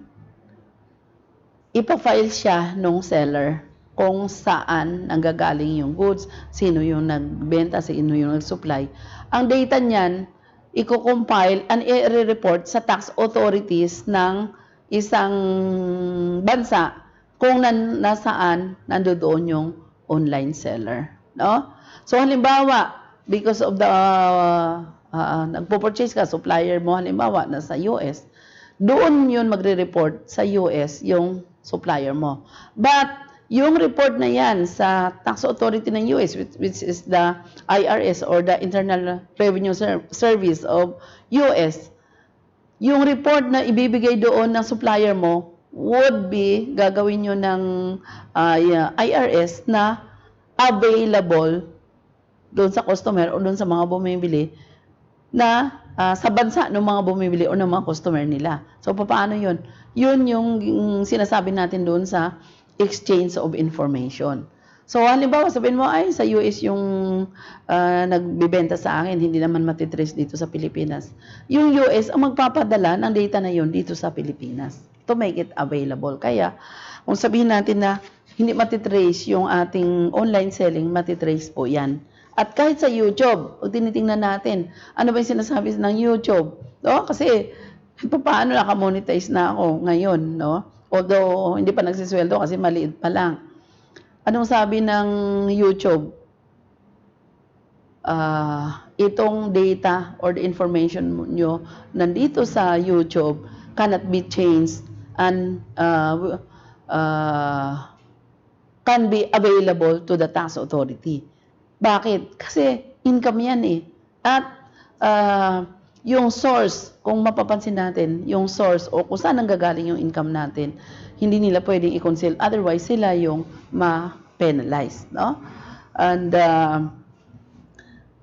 ipafile siya nung seller kung saan nanggagaling yung goods, sino yung nagbenta, sino yung nag-supply. Ang data niyan, i-compile and i-report sa tax authorities ng isang bansa kung nasaan nandoon yung online seller. No? So halimbawa, because of the nagpo-purchase ka, supplier mo halimbawa nasa US, doon yun magre-report sa US yung supplier mo. But yung report na yan sa tax authority ng US, which is the IRS or the Internal Revenue Service of US, yung report na ibibigay doon ng supplier mo would be gagawin nyo ng IRS na available doon sa customer o doon sa mga bumibili na sa bansa ng mga bumibili o ng mga customer nila. So, paano yun? Yun yung sinasabi natin doon sa exchange of information. So, halimbawa, sabihin mo, ay, sa US yung nagbibenta sa akin, hindi naman matitrace dito sa Pilipinas. Yung US ang magpapadala ng data na yun dito sa Pilipinas to make it available. Kaya, kung sabihin natin na hindi matitrace yung ating online selling, matitrace po yan. At kahit sa YouTube, tinitingnan natin, ano ba yung sinasabi ng YouTube? No? Kasi, paano nakamonetize na ako ngayon, no? Although, hindi pa nagsisweldo kasi maliit pa lang. Anong sabi ng YouTube? Itong data or the information nyo nandito sa YouTube cannot be changed and can be available to the tax authority. Bakit? Kasi income yan eh. At yung source, kung mapapansin natin, yung source o kung saan nanggagaling yung income natin, hindi nila pwedeng i-conceal. Otherwise, sila yung ma-penalize. No? And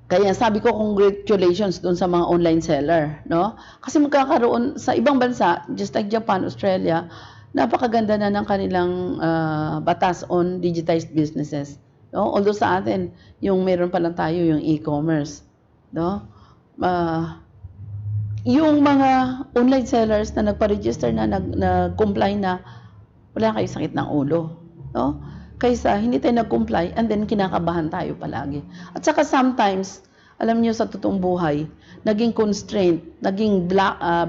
kaya sabi ko, congratulations dun sa mga online seller. No? Kasi magkakaroon sa ibang bansa, just like Japan, Australia, napakaganda na ng kanilang batas on digitized businesses. No? Although sa atin, yung meron pa lang tayo yung e-commerce. No? Yung mga online sellers na nagpa-register na, nag-comply na, wala kayo sakit ng ulo. No? Kaysa hindi tayo nag-comply and then kinakabahan tayo palagi. At saka sometimes, alam niyo sa totoong buhay, naging constraint, naging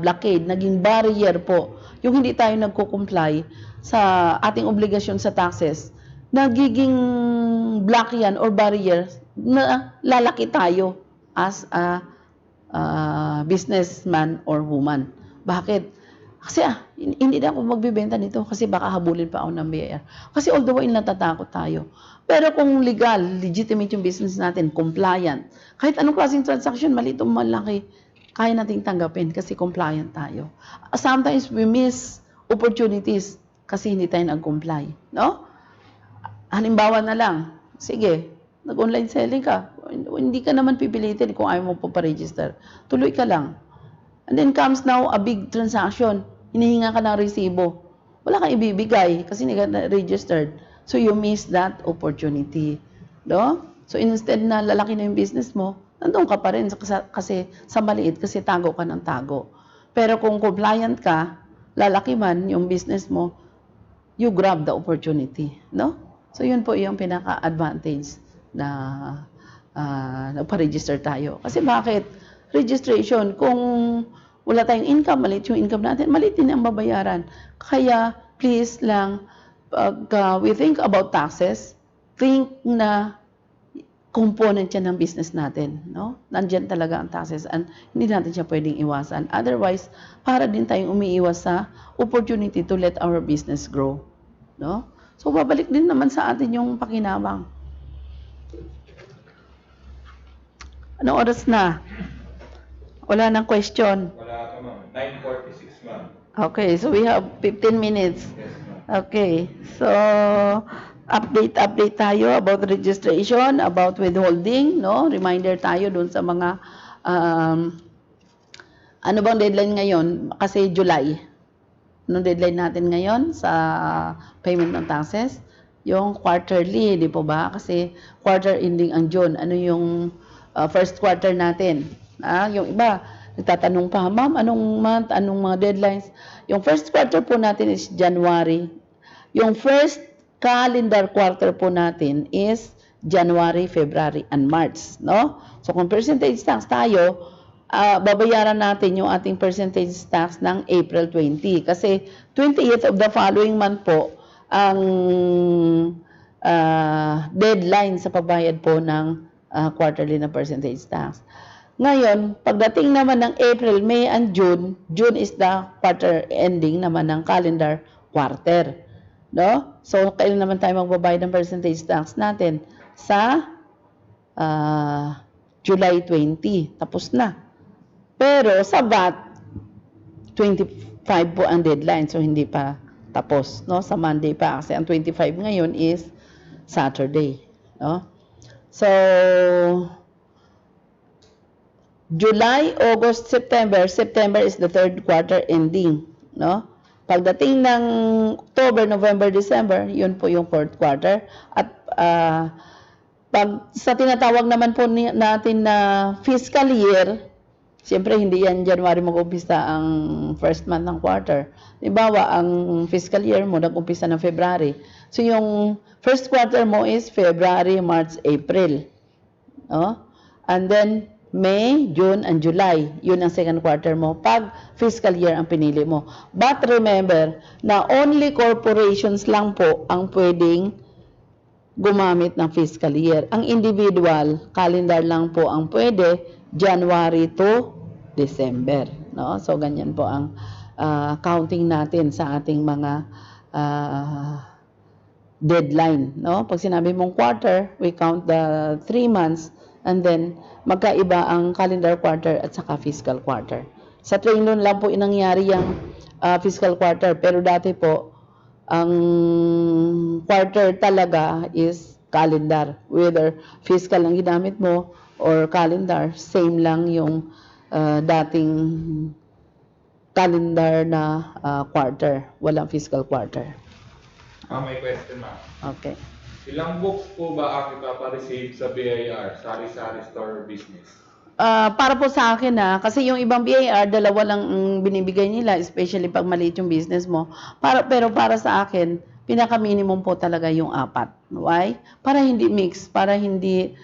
blockade, naging barrier po. Yung hindi tayo nagko-comply sa ating obligasyon sa taxes, nagiging block yan or barrier na lalaki tayo as a businessman or woman. Bakit? Kasi hindi na ako magbibenta nito kasi baka habulin pa ako ng BIR. Kasi although natatakot tayo. Pero kung legal, legitimate yung business natin, compliant, kahit anong klaseng transaction, maliit o malaki, kaya nating tanggapin kasi compliant tayo. Sometimes we miss opportunities kasi hindi tayo nag-comply. No? Halimbawa na lang, sige, nag-online selling ka. Hindi ka naman pipilitin kung ayaw mo pa register. Tuloy ka lang. And then comes now a big transaction. Hinihinga ka ng resibo. Wala kang ibibigay kasi hindi ka registered. So you miss that opportunity. No? So instead na lalaki na yung business mo, nandun ka pa rin kasi sa maliit kasi tago ka ng tago. Pero kung compliant ka, lalaki man yung business mo, you grab the opportunity. No? So yun po yung pinaka-advantage na nagpa-register tayo. Kasi bakit? Registration, kung wala tayong income, maliit yung income natin, maliit din ang babayaran. Kaya, please lang, pag we think about taxes, think na component yan ng business natin. No? Nandyan talaga ang taxes and hindi natin siya pwedeng iwasan. Otherwise, para din tayong umiiwas sa opportunity to let our business grow. No? So, babalik din naman sa atin yung pakinabang. Anong oras na? Wala nang question. Wala ka, ma'am. 9:46, ma'am. Okay, so we have 15 minutes. Yes, ma'am. Okay, so update tayo about registration, about withholding, no? Reminder tayo dun sa mga ano bang deadline ngayon? Kasi July. Anong deadline natin ngayon sa payment ng taxes? Yung quarterly, di po ba? Kasi quarter ending ang June. Ano yung first quarter natin? Yung iba, nagtatanong pa, ma'am, anong month, anong mga deadlines? Yung first quarter po natin is January. Yung first calendar quarter po natin is January, February, and March. No? So kung percentage tax tayo, babayaran natin yung ating percentage tax ng April 20. Kasi 28th of the following month po, ang deadline sa pagbayad po ng quarterly na percentage tax. Ngayon, pagdating naman ng April, May, and June, June is the quarter ending naman ng calendar quarter. No? So, kailan naman tayo magbabayad ng percentage tax natin? Sa July 20. Tapos na. Pero sa VAT, 25 po ang deadline. So, hindi pa tapos. No? Sa Monday pa. Kasi ang 25 ngayon is Saturday. No? So, July, August, September. September is the third quarter ending. No? Pagdating ng October, November, December, yun po yung fourth quarter. At pag sa tinatawag naman po natin na fiscal year, siyempre hindi yan January mag-umpisa ang first month ng quarter. Halimbawa, ang fiscal year mo nag-umpisa ng February. So yung first quarter mo is February, March, April. No? And then May, June, and July. Yun ang second quarter mo pag fiscal year ang pinili mo. But remember na only corporations lang po ang pwedeng gumamit ng fiscal year. Ang individual, calendar lang po ang pwede, January to December. No? So, ganyan po ang counting natin sa ating mga deadline. No? Pag sinabi mong quarter, we count the 3 months and then magkaiba ang calendar quarter at saka fiscal quarter. Sa train loan lang po inangyari yung fiscal quarter. Pero dati po, ang quarter talaga is calendar. Whether fiscal ang ginamit mo or calendar, same lang yung dating calendar na quarter. Walang fiscal quarter. May question, ma'am. Okay. Ilang books po ba ang ipapa-receive sa BIR, sari-sari store business? Para po sa akin kasi yung ibang BIR, dalawa lang binibigay nila, especially pag maliit yung business mo. Pero para sa akin, pinaka-minimum po talaga yung 4. Why? Para hindi mix, para hindi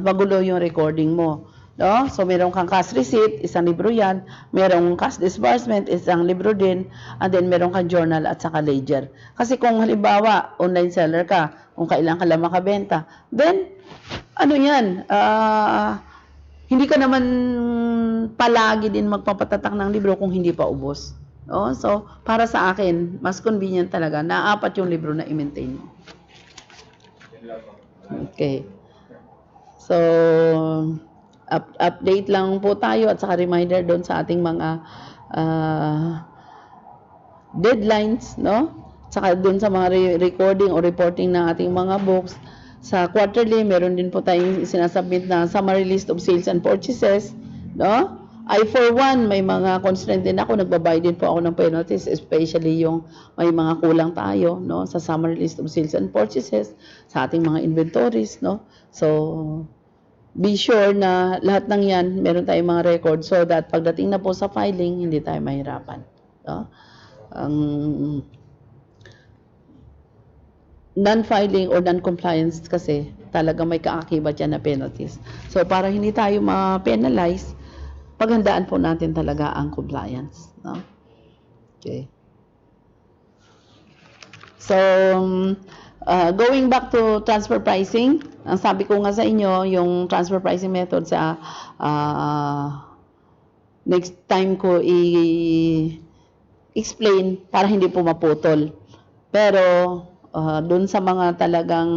magulo yung recording mo. No? So, meron kang cash receipt, isang libro yan. Merong cash disbursement, isang libro din. And then, meron kang journal at saka ledger. Kasi kung halimbawa, online seller ka, kung kailan ka lang makabenta, then, ano yan, hindi ka naman palagi din magpapatatak ng libro kung hindi pa ubos. No? So, para sa akin, mas convenient talaga na 4 yung libro na i-maintain mo. Okay. So, update lang po tayo at saka reminder doon sa ating mga deadlines, no? Saka doon sa mga recording o reporting ng ating mga books. Sa quarterly, meron din po tayong sinasubmit na summary list of sales and purchases, no? I for one, may mga constraint din ako, nagbabayad din po ako ng penalties, especially yung may mga kulang tayo, no, sa summary list of sales and purchases, sa ating mga inventories, no. So, be sure na lahat ng yan, meron tayong mga record so that pagdating na po sa filing, hindi tayo mahirapan, no. Non-filing or non-compliance kasi talaga may kaakibat yan na penalties. So, para hindi tayo ma-penalize, paghandaan po natin talaga ang compliance, no? Okay. So, going back to transfer pricing, ang sabi ko nga sa inyo, yung transfer pricing method sa next time ko i-explain para hindi po maputol. Pero, dun sa mga talagang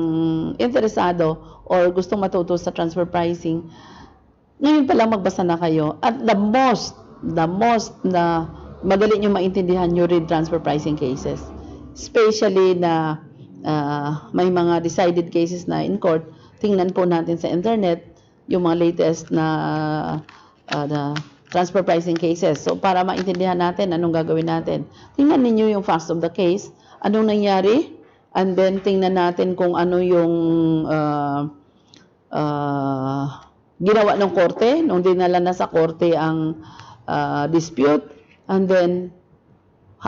interesado or gustong matuto sa transfer pricing, ngayon pa lang magbasa na kayo. At the most na madali nyo maintindihan nyo read transfer pricing cases. Especially na may mga decided cases na in court, tingnan po natin sa internet yung mga latest na transfer pricing cases. So, para maintindihan natin anong gagawin natin, tingnan ninyo yung facts of the case, anong nangyari, and then tingnan natin kung ano yung ginawa ng korte, nung dinala na sa korte ang dispute, and then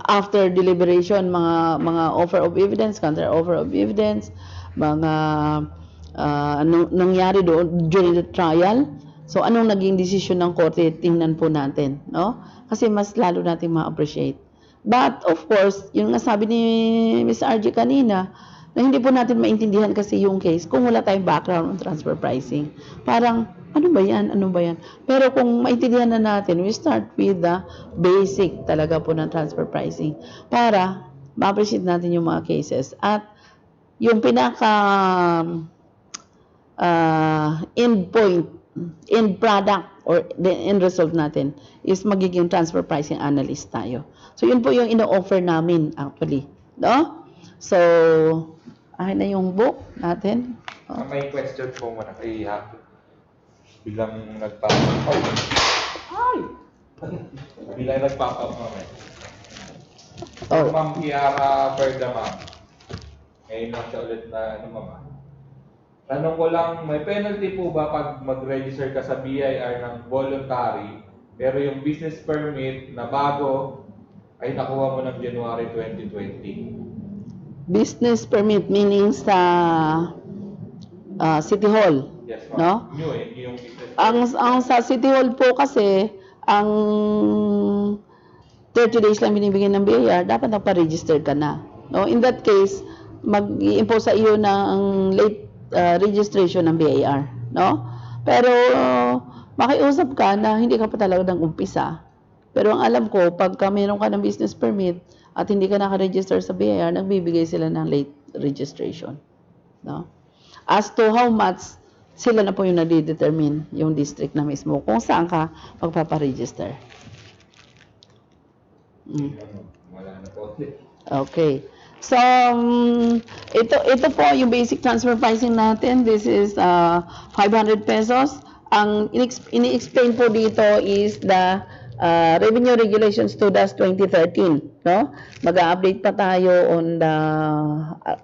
after deliberation, mga offer of evidence, counter offer of evidence, mga nangyari doon during the trial. So, anong naging decision ng korte, tingnan po natin, no? Kasi mas lalo natin ma-appreciate. But, of course, yung nga sabi ni Ms. RG kanina, na hindi po natin maintindihan kasi yung case kung wala tayong background on transfer pricing. Parang, ano ba yan? Ano ba yan? Pero kung maintindihan na natin, we start with the basic talaga po ng transfer pricing para ma-appreciate natin yung mga cases. At yung pinaka end point, end product, or the end result natin is magiging transfer pricing analyst tayo. So, yun po yung ino-offer namin actually. No? So, akin na yung book natin. Oh. May question po muna kay Happy. Bilang nagpapa-up. Ay! Bilang nagpapa-up naman. Oh. Ma'am Kiara Perda, ma'am. Ngayon lang siya ulit na ma'am. Tanong ko lang, may penalty po ba pag mag-register ka sa BIR ng voluntary, pero yung business permit na bago ay nakuha mo ng January 2020? Business permit meaning sa City Hall. Yes, ma'am. No? New yung business permit. Ang sa City Hall po kasi, ang 30 days lang binibigyan ng BIR, dapat nagpa-register ka na. No? In that case, mag-i-impose sa iyo ng late registration ng BIR, no? Pero makiusap ka na hindi ka pa talaga ng umpisa. Pero ang alam ko, pagka mayroon ka ng business permit at hindi ka naka-register sa BIR, nagbibigay sila ng late registration, no? As to how much, sila na po yung nade-determine, yung district na mismo, kung saan ka magpaparegister. Wala na po. Okay. So, ito po yung basic transfer pricing natin. This is 500 pesos. Ang ini-explain po dito is the Revenue Regulations 2-2013. No? Mag-a-update pa tayo on the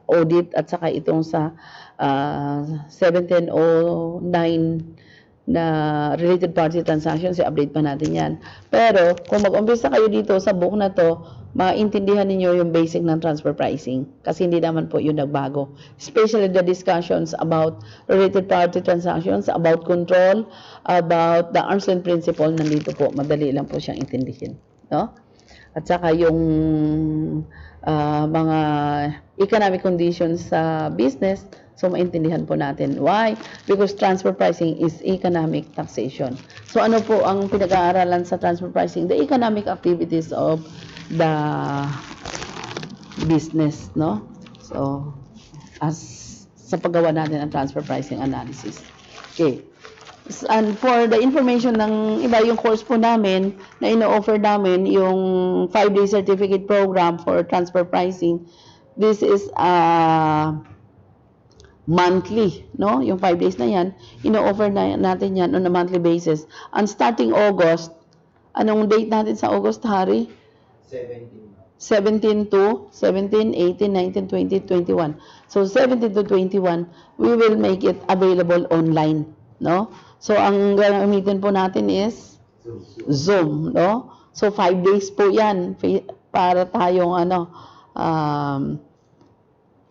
audit at saka itong sa 1709 na related party transactions, i-update pa natin yan. Pero, kung mag-umpisa kayo dito sa book na to, maintindihan niyo yung basic ng transfer pricing. Kasi hindi naman po yun nagbago. Especially the discussions about related party transactions, about control, about the arm's length principle, nandito po. Madali lang po siyang intindihin. No? At saka yung mga economic conditions sa business, so maintindihan po natin. Why? Because transfer pricing is economic taxation. So ano po ang pinag-aaralan sa transfer pricing? The economic activities of the business, no? So, as sa paggawa natin ng transfer pricing analysis. Okay. And for the information ng iba, yung course po namin na ino-offer namin, yung 5-day certificate program for transfer pricing, this is monthly, no? Yung 5 days na yan, ino-offer na natin yan on a monthly basis. And starting August, anong date natin sa August, Hari? 17 to 17, 18, 19, 20, 21. So 17 to 21, we will make it available online, no? So ang gamitin po natin is Zoom, no? So 5 days po 'yan para tayong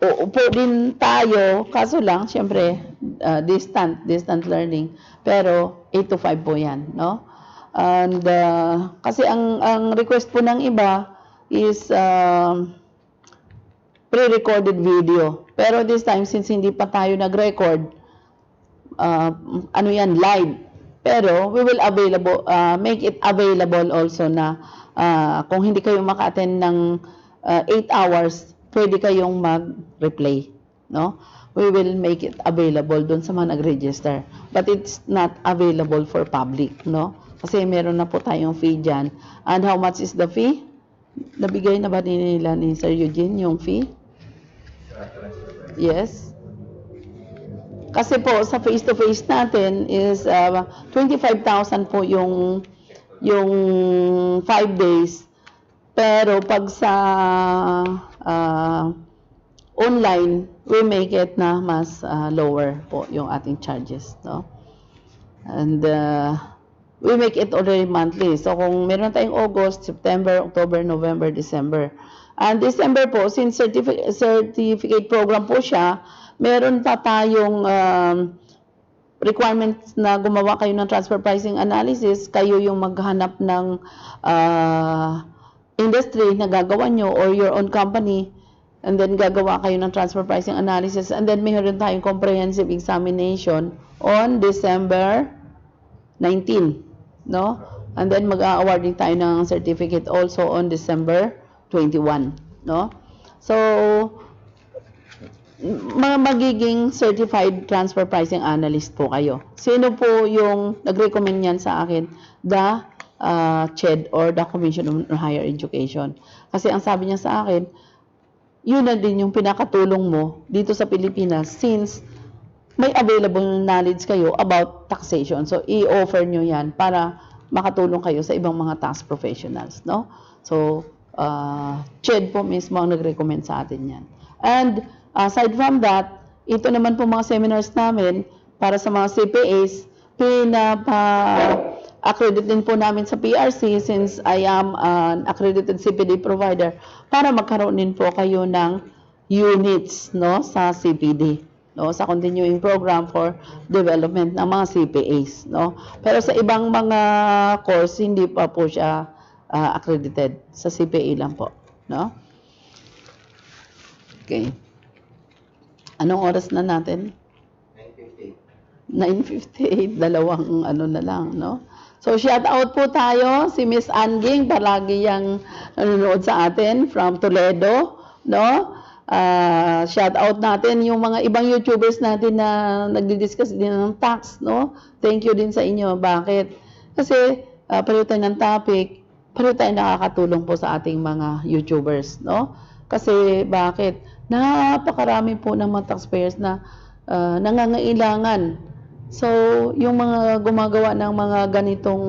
uupo din tayo, kaso lang syempre distant learning, pero 8 to 5 po 'yan, no? And kasi ang request po ng iba is pre-recorded video. Pero this time, since hindi pa tayo nag-record, live. Pero we will make it available also na kung hindi kayo maka-attend ng 8 hours, pwede kayong mag-replay. No? We will make it available doon sa mga nag-register. But it's not available for public. No? Kasi meron na po tayong fee dyan. And how much is the fee? Nabigay na ba nila ni Sir Eugene yung fee? Yes. Kasi po sa face-to-face natin is 25,000 po yung 5 days. Pero pag sa online, we make it na mas lower po yung ating charges, no? And we make it already monthly. So kung meron tayong August, September, October, November, December. And December po, since certificate program po siya, meron pa tayong requirements na gumawa kayo ng transfer pricing analysis. Kayo yung maghanap ng industry na gagawa nyo or your own company. And then gagawa kayo ng transfer pricing analysis. And then meron tayong comprehensive examination on December 19. No? And then mag-a-award din tayo ng certificate also on December 21, no? So magiging certified transfer pricing analyst po kayo. Sino po yung nag-recommend niyan sa akin? The CHED or the Commission on Higher Education. Kasi ang sabi niya sa akin, yun na din yung pinakatulong mo dito sa Pilipinas since may available knowledge kayo about taxation. So, i-offer nyo yan para makatulong kayo sa ibang mga tax professionals, no? So, CHED po mismo ang nag-recommend sa atin yan. And, aside from that, ito naman po mga seminars namin para sa mga CPAs, pinapa-accredit din po namin sa PRC since I am an accredited CPD provider para magkaroon din po kayo ng units, no, sa CPD. No, sa continuing program for development ng mga CPAs, no. Pero sa ibang mga course hindi pa po siya accredited, sa CPA lang po, no. Okay. Anong oras na natin? 9:58. 9:58, dalawang na lang, no. So shout out po tayo si Miss Anging, palagi yang nanonood sa atin from Toledo, no. Shout out natin yung mga ibang YouTubers natin na nagdi-discuss din ng tax, no? Thank you din sa inyo. Bakit? Kasi pareho tayo ng topic, pareho tayo nakakatulong po sa ating mga YouTubers, no? Kasi bakit? Napakarami po ng mga taxpayers na nangangailangan. So, yung mga gumagawa ng mga ganitong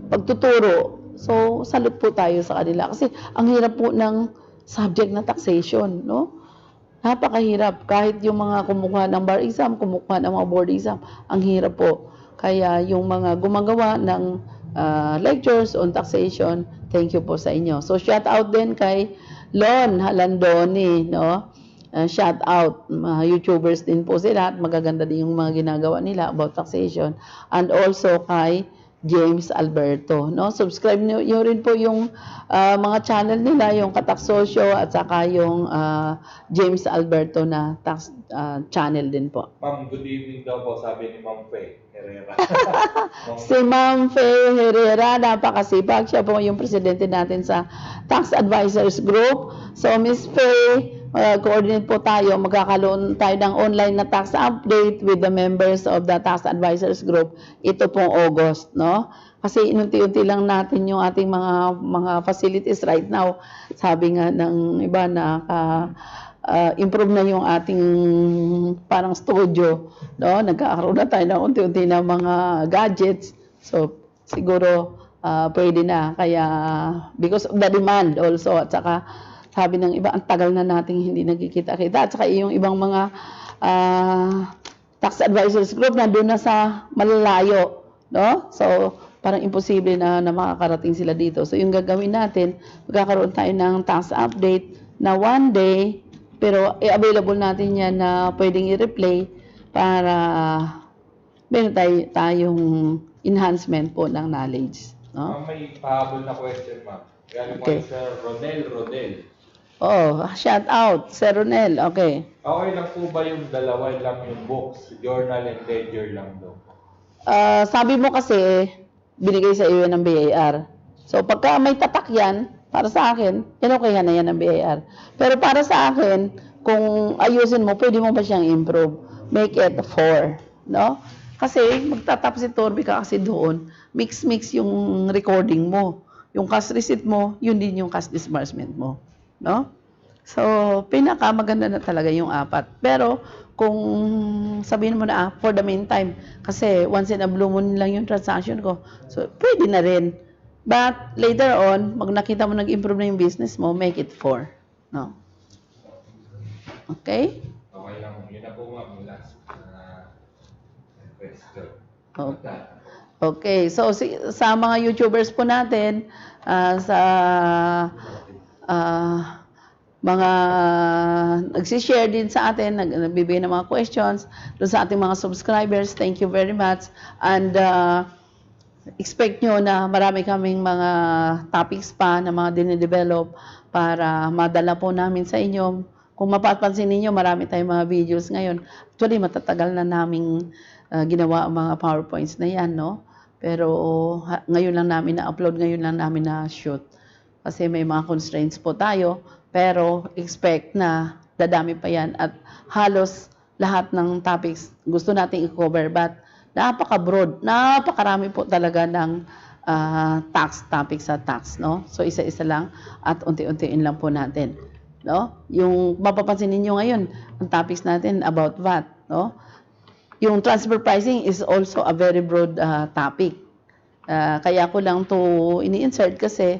pagtuturo, so salute po tayo sa kanila kasi ang hirap po ng subject na taxation, no? Napakahirap. Kahit yung mga kumukuha ng bar exam, kumukuha ng mga board exam, ang hirap po. Kaya yung mga gumagawa ng lectures on taxation, thank you po sa inyo. So shout out din kay Lon Halandoni, no? Shout out, YouTubers din po sila at magaganda din yung mga ginagawa nila about taxation. And also kay James Alberto, no? Subscribe niyo rin po yung mga channel nila, yung Kataksosyo at saka yung James Alberto na tax channel din po. Ma'am, good evening daw po, sabi ni Ma'am Faye Herrera. Si Ma'am Faye Herrera, napakasipag. Siya po yung presidente natin sa Tax Advisors Group. So, Miss Faye, coordinate po tayo. Magkakaroon tayo ng online na tax update with the members of the Tax Advisors Group. Ito pong August, no? Kasi inunti-unti lang natin yung ating mga facilities right now. Sabi nga ng iba na improve na yung ating parang studio, no? Nagkakaroon na tayo ng unti-unti na mga gadgets. So, siguro pwede na. Kaya, because of the demand also, at saka sabi ng iba, ang tagal na nating hindi nagkikita-kita. At saka yung ibang mga tax advisors group na doon na sa malalayo, no? So, parang imposible na makakarating sila dito. So, yung gagawin natin, magkakaroon tayo ng tax update na one day, pero i-available natin yan na pwedeng i-replay para meron tayong enhancement po ng knowledge. No? May pahabol na question, ma'am. Galing po Sir Rodel. Oh, shout out, Sir Ronel. Okay. Okay lang po ba yung dalawa lang yung books, journal and ledger lang daw? Sabi mo kasi, binigay sa iyo ng BAR. So, pagka may tatak yan, para sa akin, okay na yan ng BAR. Pero para sa akin, kung ayusin mo, pwede mo ba siyang improve? Make it 4. No? Kasi, magtatap si Torby ka kasi doon, mix-mix yung recording mo. Yung cash receipt mo, yun din yung cash disbursement mo. No? So, maganda na talaga yung 4. Pero, kung sabihin mo na, for the meantime, kasi once in a blue moon lang yung transaction ko, so, pwede na rin. But, later on, pag nakita mo nag-improve na yung business mo, make it 4. No? Okay? Okay lang. Yun na po, ma'am. Last question. Okay. Okay. So, sa mga YouTubers po natin, sa mga nagsishare din sa atin, nagbibigay ng mga questions, doon sa ating mga subscribers, thank you very much. And expect nyo na marami kaming mga topics pa na mga dinidevelop para madala po namin sa inyo. Kung mapapansin ninyo, marami tayong mga videos ngayon. Actually, matatagal na naming ginawa ang mga PowerPoints na yan, no? Pero ngayon lang namin na-upload, ngayon lang namin na-shoot. Kasi may mga constraints po tayo, pero expect na dadami pa yan at halos lahat ng topics gusto nating i-cover, but napaka-broad, napakarami po talaga ng tax topics sa tax, no? So isa-isa lang at unti-untiin lang po natin, no? Yung mapapansin niyo ngayon, ang topics natin about VAT, no? Yung transfer pricing is also a very broad topic. Kaya ko lang to ini-insert kasi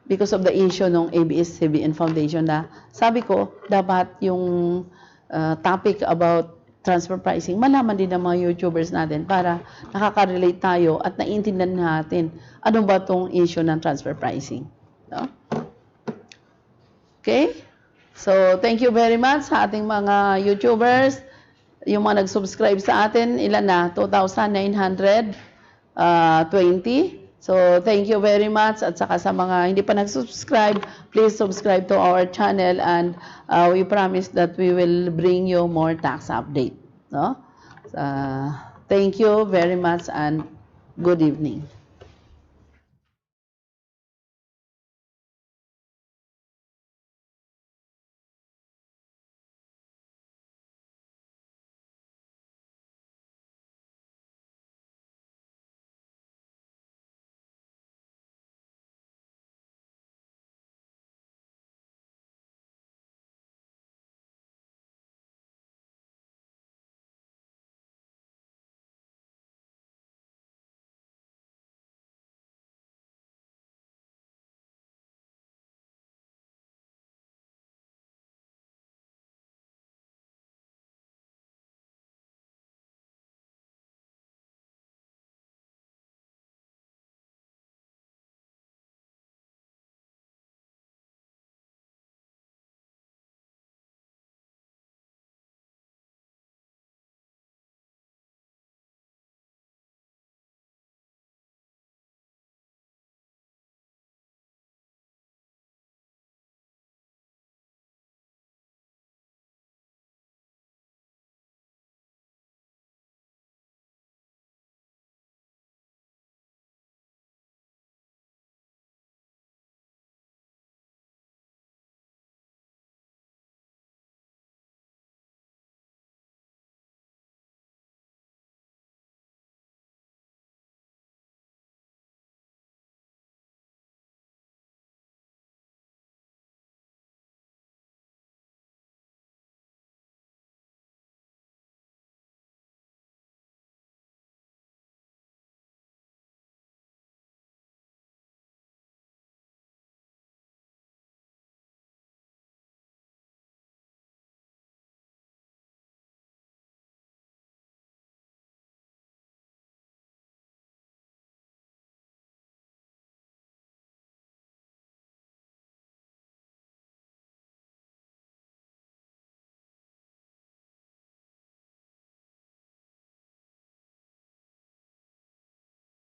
because of the issue ng ABS-CBN Foundation na sabi ko, dapat yung topic about transfer pricing, malaman din ng mga YouTubers natin para nakaka-relate tayo at naiintindihan natin ano ba itong issue ng transfer pricing. No? Okay? So, thank you very much sa ating mga YouTubers. Yung mga nag-subscribe sa atin, ilan na? 2,920. So, thank you very much. At saka sa mga hindi pa nag-subscribe, please subscribe to our channel and we promise that we will bring you more tax update. No? Thank you very much and good evening.